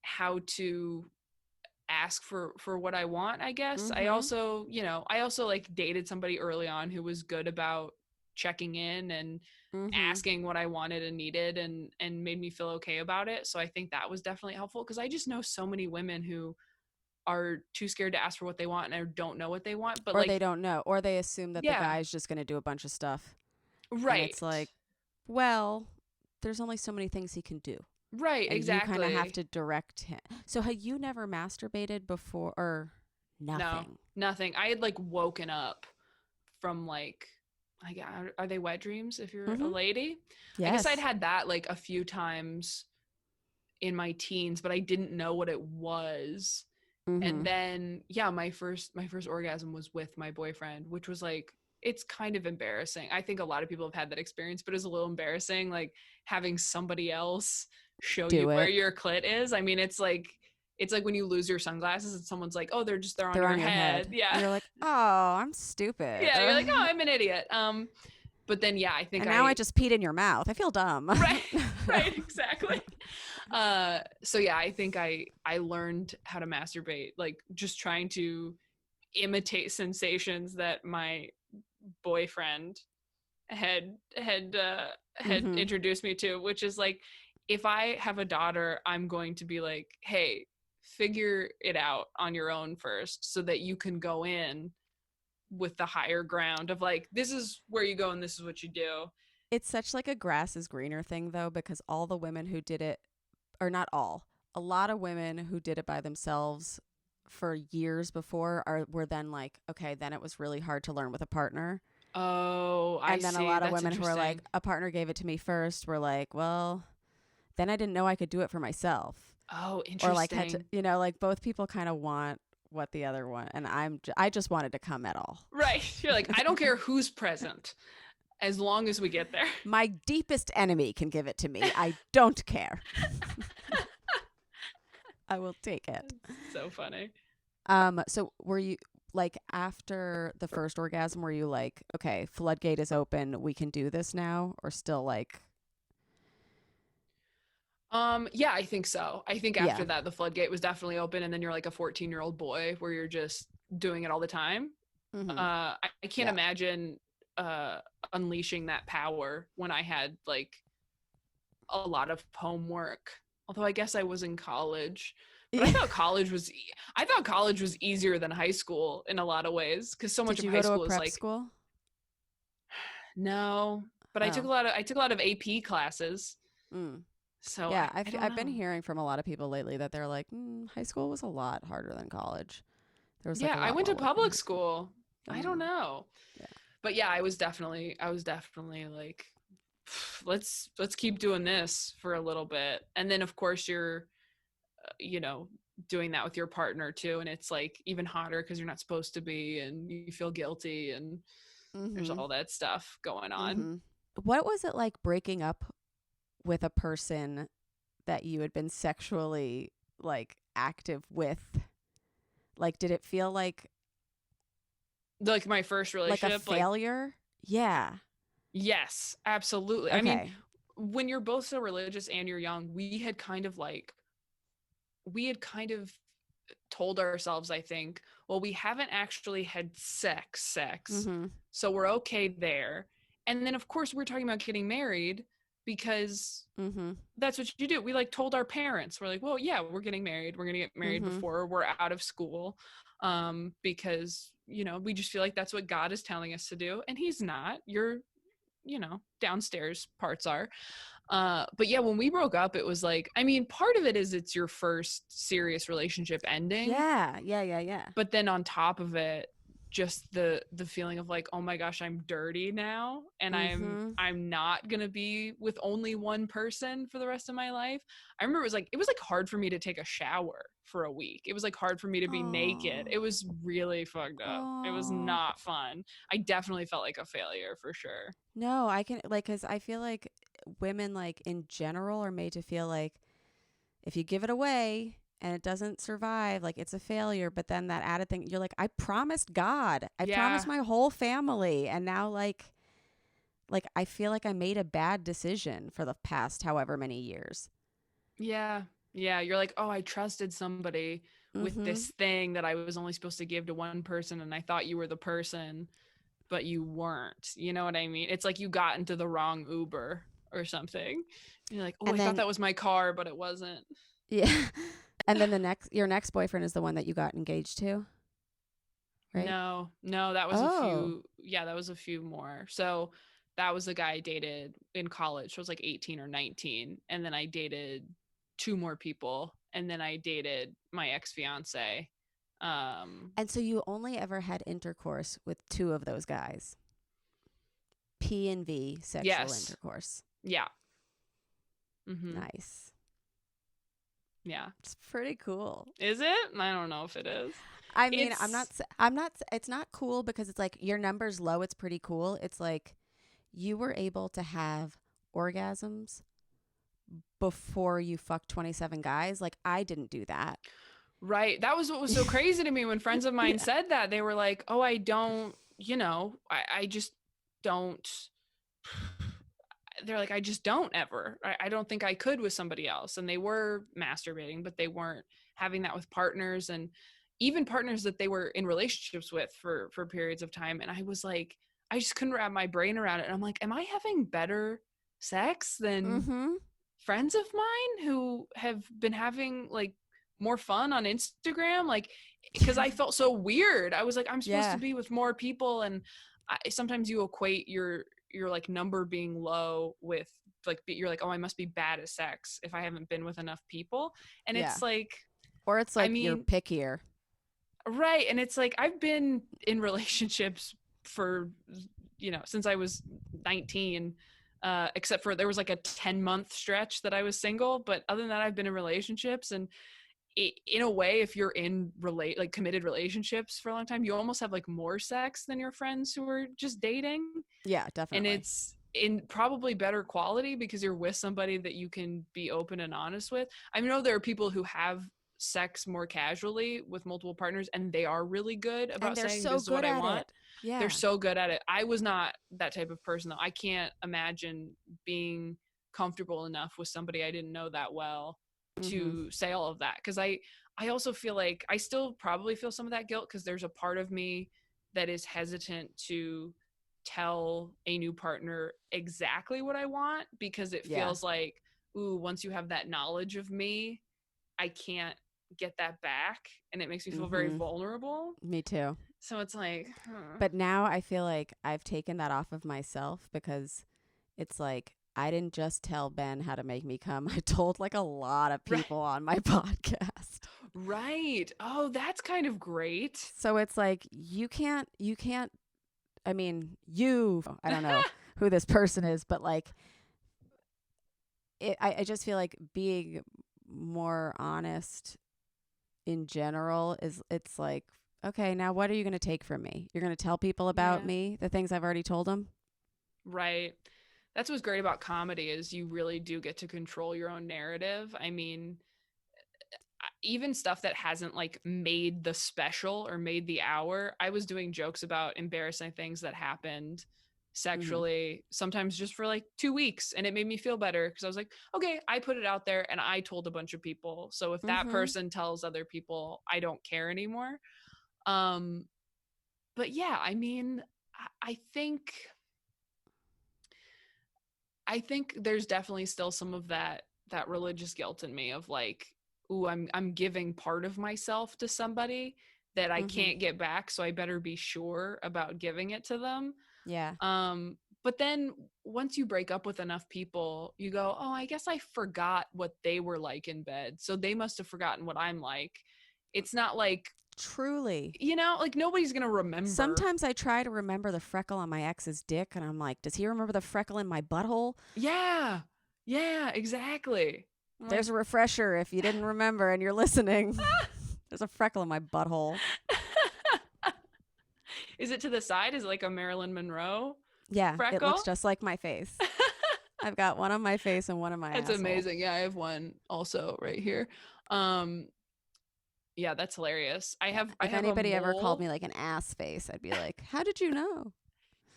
how to ask for what I want, I guess. I also, I also like dated somebody early on who was good about checking in and asking what I wanted and needed and made me feel okay about it. So I think that was definitely helpful because I just know so many women who are too scared to ask for what they want and don't know what they want, but or like they don't know, or they assume that the yeah, guy's just going to do a bunch of stuff. And right. it's like, well, there's only so many things he can do. Right, And exactly. you kind of have to direct him. So had you never masturbated before or nothing? No, nothing. I had like woken up from like are they wet dreams if you're a lady? Yes. I guess I'd had that like a few times in my teens, but I didn't know what it was. And then my first orgasm was with my boyfriend, which was like it's kind of embarrassing. I think a lot of people have had that experience, but it's a little embarrassing like having somebody else show you where your clit is. I mean, it's like when you lose your sunglasses and someone's like, "Oh, they're on your head." Yeah. And you're like, "Oh, I'm stupid." Yeah, you're like, "Oh, I'm an idiot." But then I think and now I just peed in your mouth. I feel dumb. Right, exactly. So yeah, I think I learned how to masturbate, like just trying to imitate sensations that my boyfriend had introduced me to, which is like, if I have a daughter, I'm going to be like, hey, figure it out on your own first so that you can go in with the higher ground of like, this is where you go and this is what you do. It's such like a grass is greener thing though, because all the women who did it, or not all, a lot of women who did it by themselves for years before were then like, okay, then it was really hard to learn with a partner. Oh, I see. And then a lot of women who were like, a partner gave it to me first, were like, well, then I didn't know I could do it for myself. Oh, interesting. Or like had to, like both people kind of want what the other one, and I just wanted to come at all. Right. You're like, I don't care who's present as long as we get there. My deepest enemy can give it to me. I don't care. I will take it. So funny. So were you like after the first orgasm, were you like, okay, floodgate is open, we can do this now, or still like? Yeah, I think so. I think after that, the floodgate was definitely open, and then you're like a 14-year-old boy where you're just doing it all the time. I can't imagine unleashing that power when I had like a lot of homework. Although I guess I was in college, but I thought college was easier than high school in a lot of ways because so much of high school is like school. No, but I took a lot of AP classes. So yeah, I've been hearing from a lot of people lately that they're like, high school was a lot harder than college. There was I went to public school. I don't know. Yeah. But yeah, I was definitely like, let's keep doing this for a little bit. And then of course you're, doing that with your partner too. And it's like even hotter because you're not supposed to be, and you feel guilty, and there's all that stuff going on. What was it like breaking up with a person that you had been sexually like active with? Like, did it feel like my first relationship, like a failure? Yeah. Yes, absolutely. Okay. I mean, when you're both so religious and you're young, we had kind of told ourselves, I think, well, we haven't actually had sex, so we're okay there. And then of course we're talking about getting married, because Mm-hmm. that's what you do. We like told our parents, we're like, well, yeah, we're getting married. We're going to get married Mm-hmm. before we're out of school. Because, you know, we just feel like that's what God is telling us to do. And he's not. You're, you know, downstairs parts are. But yeah, when we broke up, it was like, I mean, part of it is it's your first serious relationship ending, Yeah. Yeah. Yeah. Yeah. but then on top of it, just the feeling of like, oh my gosh, I'm dirty now, and Mm-hmm. I'm not gonna be with only one person for the rest of my life. I remember it was like hard for me to take a shower for a week. It was like hard for me to be naked. Oh. It was really fucked up. It was Oh. not fun. I definitely felt like a failure for sure. No, I can like because I feel like women like in general are made to feel like if you give it away and it doesn't survive, like it's a failure. But then that added thing, you're like, I promised God, I promised Yeah. my whole family, and now like I feel like I made a bad decision for the past however many years. Yeah. Yeah. You're like, oh, I trusted somebody with Mm-hmm. this thing that I was only supposed to give to one person, and I thought you were the person, but you weren't. You know what I mean? It's like you got into the wrong Uber or something. You're like, oh, And I thought then that was my car, but it wasn't. yeah, and then your next boyfriend is the one that you got engaged to, right? No, no, that was a Oh, few. Yeah, that was a few more. So that was the guy I dated in college. So I was like 18 or 19. And then I dated two more people. And then I dated my ex fiance. Um, and so you only ever had intercourse with two of those guys. P and V sexual yes. intercourse. Yeah. Mm-hmm. Nice. Yeah. It's pretty cool. Is it? I don't know if it is. I mean, It's I'm not, it's not cool because it's like your number's low. It's pretty cool. It's like you were able to have orgasms before you fucked 27 guys. Like I didn't do that. right. That was what was so crazy to me when friends of mine Yeah. said that. They were like, oh, I don't, you know, I just don't. They're like, I just don't ever. I don't think I could with somebody else. And they were masturbating, but they weren't having that with partners, and even partners that they were in relationships with for periods of time. And I was like, I just couldn't wrap my brain around it. And I'm like, am I having better sex than Mm-hmm. friends of mine who have been having like more fun on Instagram? Like, because I felt so weird. I was like, I'm supposed to Yeah. be with more people, and sometimes you equate your like number being low with like you're like, oh, I must be bad at sex if I haven't been with enough people. And Yeah. it's like, Or it's I like you're mean, pickier. right. And it's like I've been in relationships for, you know, since I was 19, except for there was like a 10-month stretch that I was single. But other than that, I've been in relationships. And in a way, if you're in like committed relationships for a long time, you almost have like more sex than your friends who are just dating. Yeah, And definitely. it's in probably better quality because you're with somebody that you can be open and honest with. I know there are people who have sex more casually with multiple partners, and they are really good And about they're saying so this is what good I at want. it. They're Yeah. so good at it. I was not that type of person though. I can't imagine being comfortable enough with somebody I didn't know that well Mm-hmm. to say all of that, because I also feel like I still probably feel some of that guilt because there's a part of me that is hesitant to tell a new partner exactly what I want, because it Yeah. feels like, ooh, once you have that knowledge of me, I can't get that back, and it makes me feel very Mm-hmm. vulnerable. Me too. So it's like, huh. But now I feel like I've taken that off of myself because it's like I didn't just tell Ben how to make me come. I told like a lot of Right. people on my podcast. Right. Oh, that's kind of great. So it's like you can't I mean, I don't know who this person is, but like I just feel like being more honest in general is it's like, okay, now what are you going to take from me? You're going to tell people about Yeah. me, the things I've already told them? Right. That's what's great about comedy is you really do get to control your own narrative. I mean, even stuff that hasn't like made the special or made the hour, I was doing jokes about embarrassing things that happened Mm-hmm. sexually, sometimes just for like 2 weeks, and it made me feel better because I was like, okay, I put it out there and I told a bunch of people, so if that Mm-hmm. person tells other people, I don't care anymore. um but yeah, I mean, I think I think there's definitely still some of that religious guilt in me of like, ooh, I'm giving part of myself to somebody that I Mm-hmm. can't get back, so I better be sure about giving it to them. Yeah. But then once you break up with enough people, you go, oh, I guess I forgot what they were like in bed, so they must have forgotten what I'm like. It's not like, Truly. like nobody's gonna remember. Sometimes I try to remember the freckle on my ex's dick, and I'm like, does he remember the freckle in my butthole? Yeah, yeah, exactly. I'm There's like, a refresher if you didn't remember and you're listening. There's a freckle in my butthole. is it to the side? Is it like a Marilyn Monroe Yeah, it looks freckle? just like my face. I've got one on my face and one on my That's asshole. amazing. Yeah, I have one also right here. Um, yeah, that's hilarious. I Yeah. have If a anybody ever called me mole. like an ass face, I'd be like, how did you know?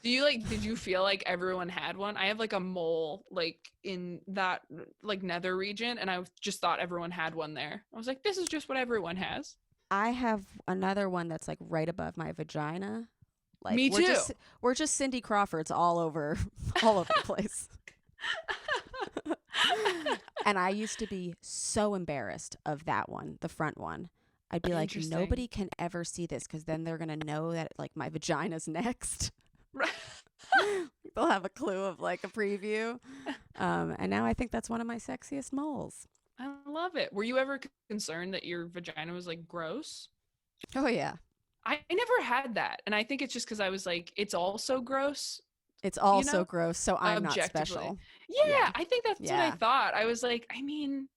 Did you feel like everyone had one? I have like a mole like in that like nether region, and I just thought everyone had one there. I was like, this is just what everyone has. I have another one that's like right above my vagina. Like Me too. we're just Cindy Crawfords all over all over the place. And I used to be so embarrassed of that one, the front one. I'd be like, Interesting. nobody can ever see this because then they're gonna know that like my vagina's next. They'll have a clue of like a preview. And now I think that's one of my sexiest moles. I love it. Were you ever concerned that your vagina was like gross? Oh yeah, I never had that. And I think it's just because I was like, it's all so gross, it's all you so know, gross. So I'm not objectively. special. Yeah, Yeah, I think that's what I yeah, thought. I was like, I mean,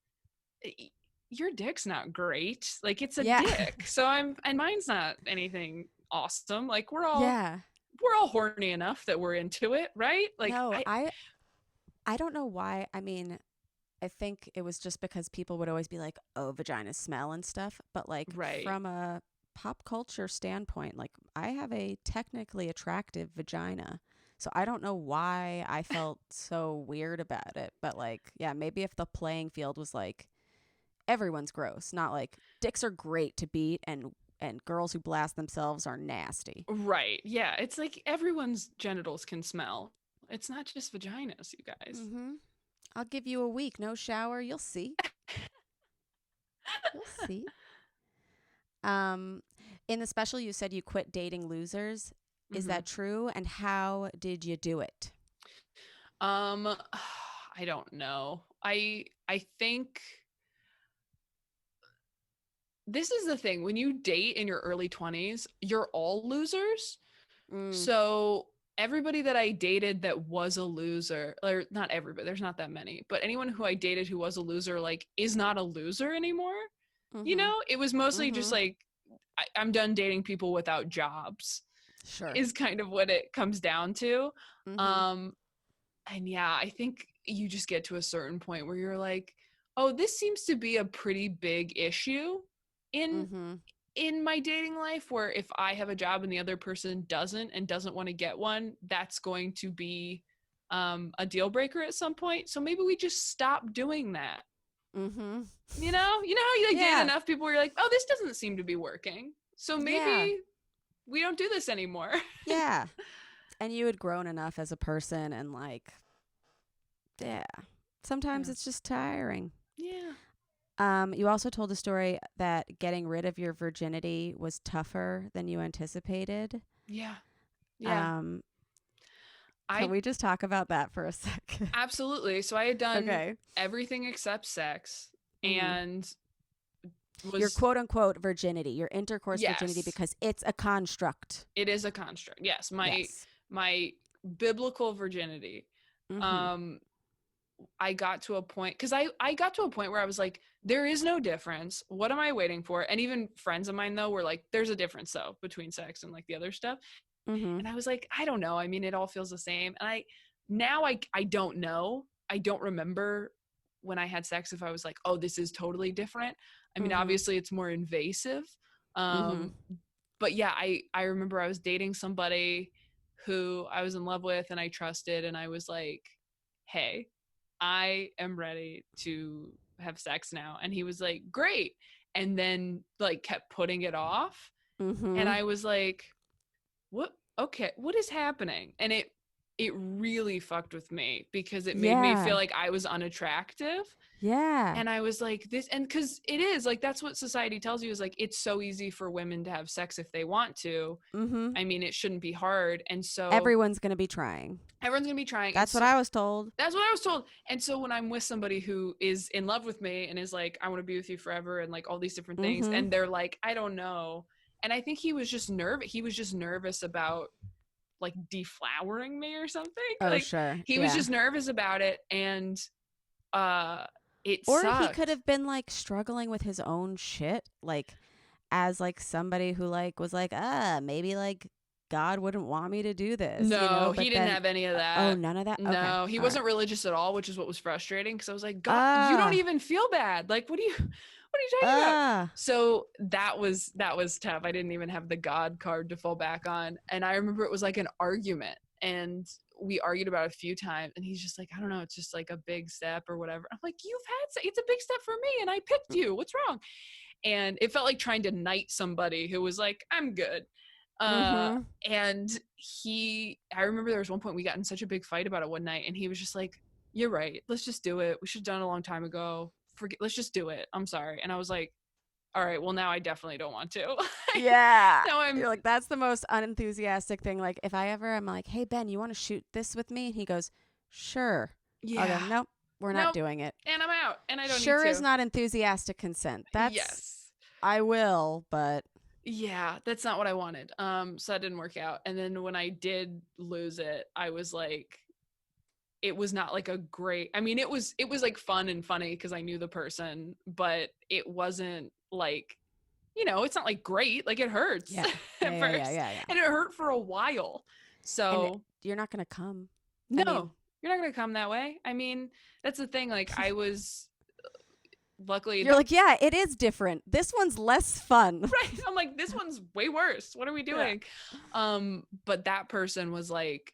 your dick's not great. Like it's a yeah, dick. And mine's not anything awesome. Like yeah. we're all horny enough that we're into it, right? Like No, I don't know why. I mean, I think it was just because people would always be like, "Oh, vagina smell and stuff." But like right. from a pop culture standpoint, like I have a technically attractive vagina. So I don't know why I felt so weird about it, but like, yeah, maybe if the playing field was like everyone's gross, not like dicks are great to beat and girls who blast themselves are nasty. Right. Yeah. It's like everyone's genitals can smell. It's not just vaginas, you guys. Mhm. I'll give you a week no shower, you'll see. You'll see. Um, in the special, you said you quit dating losers. Is hmm that true? And how did you do it? Um, I don't know. I think this is the thing. When you date in your early 20s, you're all losers. Mm, So everybody that I dated that was a loser, or not everybody, there's not that many, but anyone who I dated who was a loser, like, is not a loser anymore. mm-hmm. It was mostly just Mm-hmm. like, I'm done dating people without jobs, Sure. is kind of what it comes down to. Mm-hmm. Um, and yeah, I think you just get to a certain point where you're like, oh, this seems to be a pretty big issue in Mm-hmm. my dating life, where if I have a job and the other person doesn't and doesn't want to get one, that's going to be a deal breaker at some point. So maybe we just stop doing that. Mm-hmm. You know how you like date Yeah. enough people where you're like, oh, this doesn't seem to be working. So Yeah. maybe we don't do this anymore. Yeah. And you had grown enough as a person and like, yeah. Sometimes Yeah. it's just tiring. Yeah. You also told a story that getting rid of your virginity was tougher than you anticipated. Yeah. Yeah. Um, can I we just talk about that for a second? absolutely. So I had done Okay. everything except sex Mm-hmm. and Your was, quote unquote virginity, your intercourse virginity, yes, because it's a construct. it is a construct. Yes, Yes. my biblical virginity. Mm-hmm. Um I got to a point because I got to a point where I was like, there is no difference. What am I waiting for? And even friends of mine though were like, there's a difference though between sex and like the other stuff. Mm-hmm. And I was like, I don't know. I mean, it all feels the same. And I don't know. I don't remember when I had sex if I was like, oh, this is totally different. I mean, Mm-hmm. obviously it's more invasive. Mm-hmm. Um, but yeah, I remember I was dating somebody who I was in love with and I trusted, and I was like, hey, I am ready to have sex now. And he was like, great. And then like kept putting it off. And Mm-hmm. I was like, what? Okay, what is happening? And it really fucked with me because it made me feel Yeah. like I was unattractive. Yeah. And I was like, this, and because it is like, that's what society tells you is like, it's so easy for women to have sex if they want to. Mm-hmm. I mean, it shouldn't be hard. And so Everyone's gonna be trying. everyone's going to be trying. And That's what so I was told. that's what I was told. And so when I'm with somebody who is in love with me and is like, I want to be with you forever and like all these different things, Mm-hmm. and they're like, I don't know. And I think he was just nervous. He was just nervous about like deflowering me or something. Oh, Like sure. he was Yeah. just nervous about it. And uh it Or he could sucked. have been like struggling with his own shit, like as like somebody who like was like, maybe like God wouldn't want me to do this, you know? No, he But didn't then, have any of oh, that. none of that. Okay, No, he all right. wasn't religious at all, which is what was frustrating because I was like, God, you don't Ah, even feel bad. Like, what are you talking about? ah. So that was tough. I didn't even have the God card to fall back on. And I remember it was like an argument. And we argued about it a few times. And he's just like, I don't know, it's just like a big step or whatever. I'm like, it's a big step for me, and I picked you. What's wrong? And it felt like trying to knight somebody who was like, I'm good. uh Mm-hmm. and I remember there was one point we got in such a big fight about it one night, and he was just like, you're right, let's just do it, we should have done it a long time ago, forget, let's just do it, I'm sorry. And I was like, all right, well now I definitely don't want to. Yeah. Now I'm You're like, that's the most unenthusiastic thing. Like, if I ever, I'm like, hey, Ben, you want to shoot this with me? And he goes, sure. I'll go, yeah, nope, we're not nope, doing it. and I'm out, and I don't need Sure is to. not enthusiastic consent. That's, Yes. I will, but Yeah, that's not what I wanted. So that didn't work out. And then when I did lose it, I was like, it was not like a great, I mean, it was like fun and funny because I knew the person, but it wasn't like, it's not like great. Like it hurts yeah. Yeah, at yeah, yeah, first. yeah, yeah. And it hurt for a while. And So you're not going to come. I mean, no, you're not gonna come that way. I mean, that's the thing. Like I was luckily you're that like, yeah, it is different. This one's less fun. right. I'm like, this one's way worse. What are we Yeah. doing? But that person was like,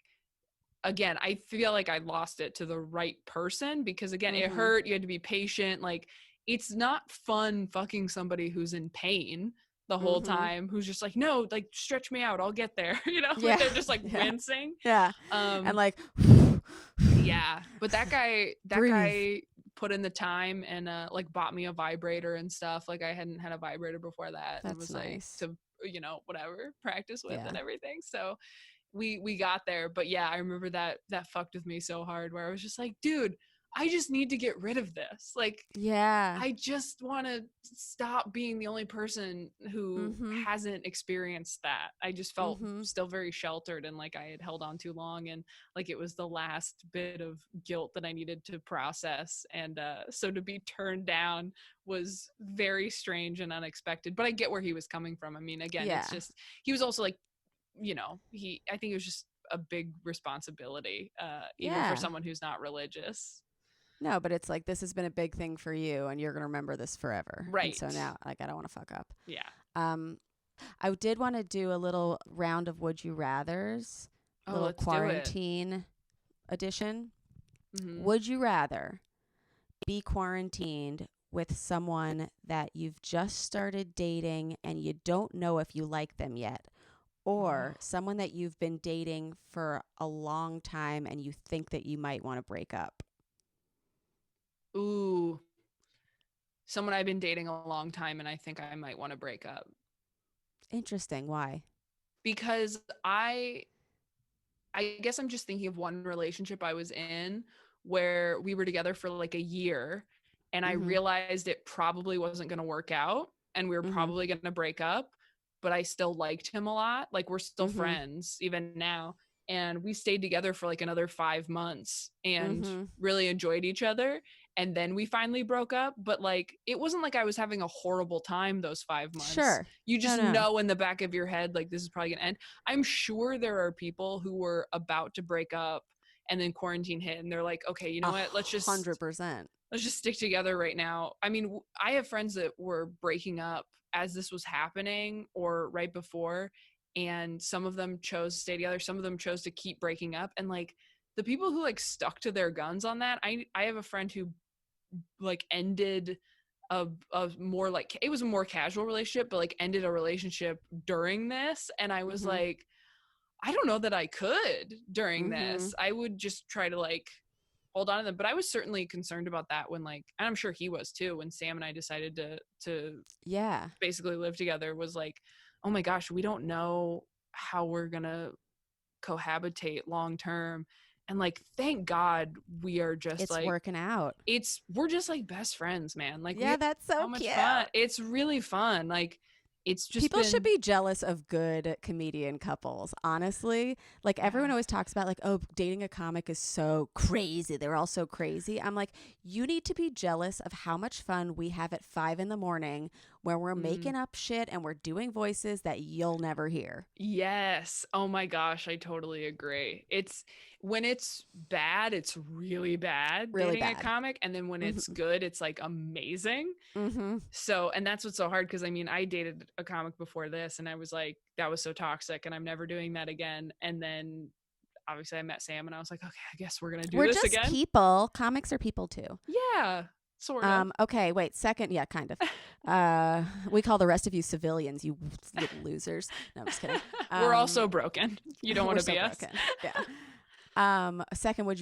again, I feel like I lost it to the right person because again, it Mm-hmm. hurt. You had to be patient. Like it's not fun fucking somebody who's in pain the whole Mm-hmm. time, who's just like, no, like stretch me out, I'll get there. Like Yeah. they're just like Yeah. wincing. Yeah. And Um, like, yeah, but that guy, breathe. put in the time and like bought me a vibrator and stuff. Like I hadn't had a vibrator before that, and That's was like nice. to whatever practice with Yeah. and everything. So we got there. But yeah, I remember that fucked with me so hard where I was just like, dude, I just need to get rid of this. Like Yeah. I just want to stop being the only person who Mm-hmm. hasn't experienced that. I just felt Mm-hmm. still very sheltered and like I had held on too long, and like it was the last bit of guilt that I needed to process. And so to be turned down was very strange and unexpected. But I get where he was coming from. I mean, again, Yeah. it's just he was also like, I think it was just a big responsibility, even for Yeah. someone who's not religious. No, but it's like this has been a big thing for you and you're going to remember this forever. And so Right. now like I don't want to fuck up. Yeah. Um I did want to do a little round of would you rathers, Oh, little let's quarantine edition. do it. Mm-hmm. Would you rather be quarantined with someone that you've just started dating and you don't know if you like them yet, or someone that you've been dating for a long time and you think that you might want to break up? Ooh, someone I've been dating a long time and I think I might want to break up Interesting. Why? because I guess I'm just thinking of one relationship I was in where we were together for like a year, and I Mm-hmm. realized it probably wasn't going to work out and we were Mm-hmm. probably going to break up, but I still liked him a lot. Like we're still Mm-hmm. friends even now. And we stayed together for like another 5 months and Mm-hmm. really enjoyed each other. And then we finally broke up. But like, it wasn't like I was having a horrible time those 5 months. Sure. You No, just no. know in the back of your head, like, this is probably going to end. I'm sure there are people who were about to break up and then quarantine hit and they're like, okay, you know what? Let's just 100%. stick together right now. I mean, I have friends that were breaking up as this was happening or right before, and some of them chose to stay together, some of them chose to keep breaking up. And like the people who like stuck to their guns on that, I have a friend who like ended a more like, it was a more casual relationship, but like ended a relationship during this. And I was Mm-hmm. like, I don't know that I could during Mm-hmm. this. I would just try to like hold on to them. But I was certainly concerned about that when like, and I'm sure he was too, when Sam and I decided to Yeah. basically live together, was like, oh my gosh, we don't know how we're gonna cohabitate long term. And like, thank God we are just It's like, working out. we're just like best friends, man. Like we Yeah, have that's so so much cute. fun. It's really fun. Like it's just People should been be jealous of good comedian couples, honestly. Like everyone yeah. always talks about like, oh, dating a comic is so crazy. They're all so crazy. I'm like, you need to be jealous of how much fun we have at 5 a.m. where we're Mm. making up shit and we're doing voices that you'll never hear. Yes. Oh my gosh, I totally agree. It's when it's bad, it's really bad Really dating a bad. comic, and then when it's Mm-hmm. good, it's like amazing. Mm-hmm. So, and that's what's so hard because I mean, I dated a comic before this and I was like, that was so toxic and I'm never doing that again. And then obviously I met Sam and I was like, okay, I guess we're going to do We're this just again. people. Comics are people too. Yeah, sort of. Okay, wait, second, yeah, kind of. We call the rest of you civilians, you little losers. No, I'm just kidding. We're all so broken. You don't We're want to so be us. broken. Yeah. Second, would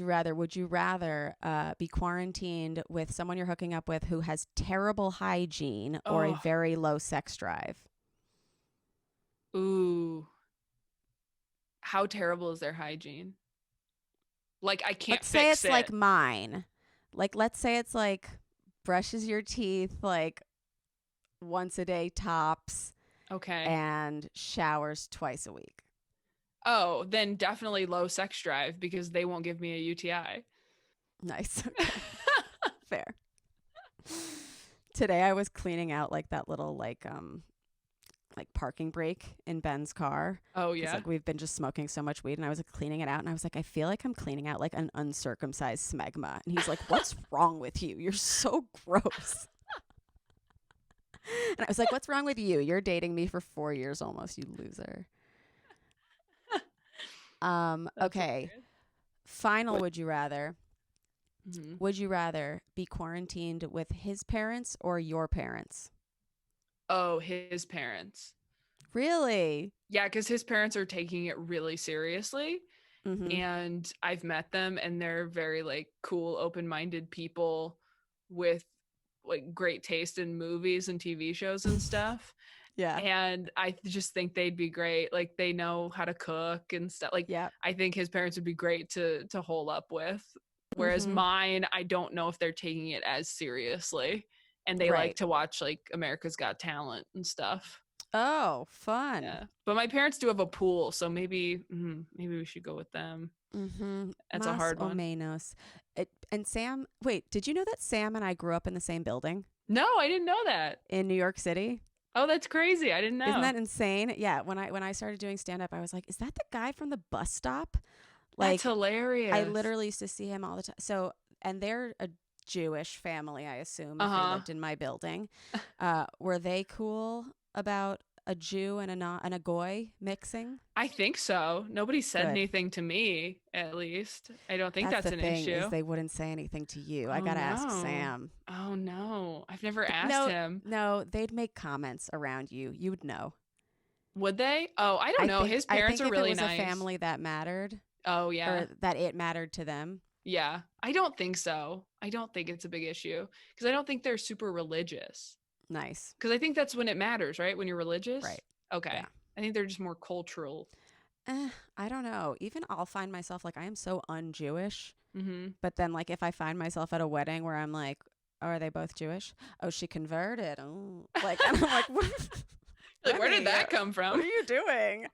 you rather be quarantined with someone you're hooking up with who has terrible hygiene or a Oh, very low sex drive? ooh. How terrible is their hygiene? Like, I can't Let's say fix it's like it. mine. Like, let's say it's like brushes your teeth like once a day tops Okay. and showers twice a week. Oh, then definitely low sex drive because they won't give me a UTI. Nice. Okay. Fair. Today I was cleaning out like that little like parking brake in Ben's car Oh, because yeah. like we've been just smoking so much weed and I was like cleaning it out and I was like I feel like I'm cleaning out like an uncircumcised smegma and he's like what's wrong with you? You're so gross. And I was like what's wrong with you? You're dating me for 4 years almost, you loser. That's Okay. hilarious. Final would you rather? Mm-hmm. Would you rather be quarantined with his parents or your parents? Oh, his parents. Really? Yeah, because his parents are taking it really seriously. Mm-hmm. And I've met them and they're very like cool, open-minded people with like great taste in movies and TV shows and stuff. Yeah. And I just think they'd be great. Like they know how to cook and stuff. Like Yeah. I think his parents would be great to hole up with. Whereas Mm-hmm. mine, I don't know if they're taking it as seriously. And they like Right. to watch like America's Got Talent and stuff. Oh, fun. Yeah. But my parents do have a pool, so maybe we should go with them. Mm-hmm. That's a Mas hard o one. menos. And Sam, wait, did you know that Sam and I grew up in the same building No, I didn't know that. in New York City? Oh, that's crazy. I didn't Isn't know. that insane? Yeah, when I started doing stand up, I was like, is that the guy from the bus stop? That's Like I hilarious. literally used to see him all the time. So, and they're a Jewish family, I assume, if they Uh-huh. lived in my building. Were they cool about a Jew and a goy mixing? I think so. Nobody said Good. anything to me, at least. I don't think That's that's the an thing is issue. they wouldn't say anything to you. I Oh gotta ask no. Sam. Oh no. I've never asked No, him. no, they'd make comments around you. You would know. Would they? Oh, I don't know. His I parents think are if it really was a nice. family that mattered Oh yeah. or that it mattered to them. Yeah. I don't think so. I don't think it's a big issue because I don't think they're super religious. Nice. Because I think that's when it matters, right? When you're religious. Right. Okay. Yeah. I think they're just more cultural. I don't know. Even I'll find myself like I am so un-Jewish, Mm-hmm. but then like if I find myself at a wedding where I'm like, oh, are they both Jewish? Oh, she converted. Oh, like and I'm like, what? Like, where did Remy, that come what are from? you doing?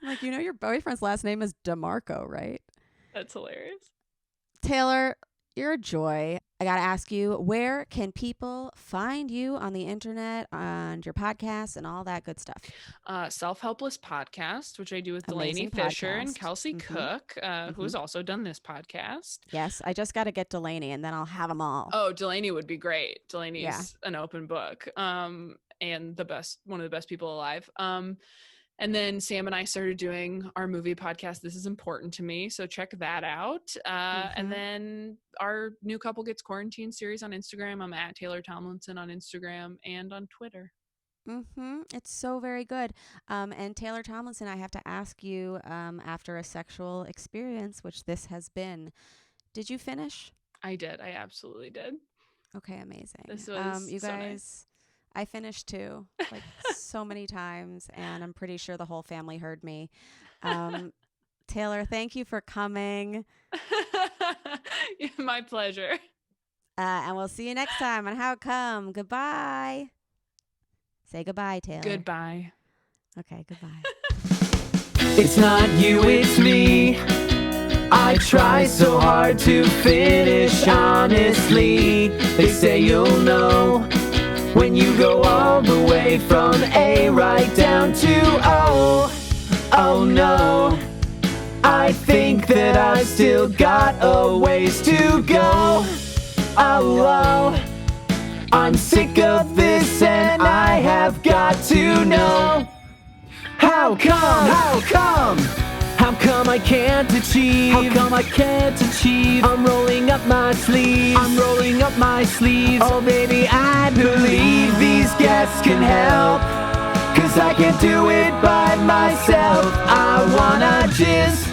I'm like, you know, your boyfriend's last name is DeMarco, right? That's hilarious. Taylor, you're a joy. I got to ask you, where can people find you on the internet, on your podcast, and all that good stuff? Self-Helpless Podcast, which I do with Delaney Amazing Fisher and podcast. Kelsey Mm-hmm. Cook, who Mm-hmm. has also done this podcast. Yes, I just got to get Delaney, and then I'll have them all. Oh, Delaney would be great. Yeah. Delaney's an open book, and one of the best people alive. And then Sam and I started doing our movie podcast, This Is Important to Me. So check that out. And Mm-hmm. then our New Couple Gets Quarantined series on Instagram. I'm at Taylor Tomlinson on Instagram and on Twitter. It's so very good. And Taylor Tomlinson, I have to ask you, after a sexual experience, which this has been, did you finish? I did. I absolutely did. Okay, amazing. This was you so guys, nice. I finished too, like so many times, and I'm pretty sure the whole family heard me. Taylor, thank you for coming. My pleasure. And we'll see you next time on How Come. Goodbye. Say goodbye, Taylor. Goodbye. Okay, goodbye. It's not you, it's me. I try so hard to finish honestly. They say you'll know when you go all the way from A right down to O. Oh no, I think that I've still got a ways to go. Oh, I'm sick of this and I have got to know. How come? How come? How come I can't achieve? How come I can't achieve? I'm rolling up my sleeves. I'm rolling up my sleeves. Oh baby, I believe these guests can help. 'Cause I can't do it by myself. I wanna jizz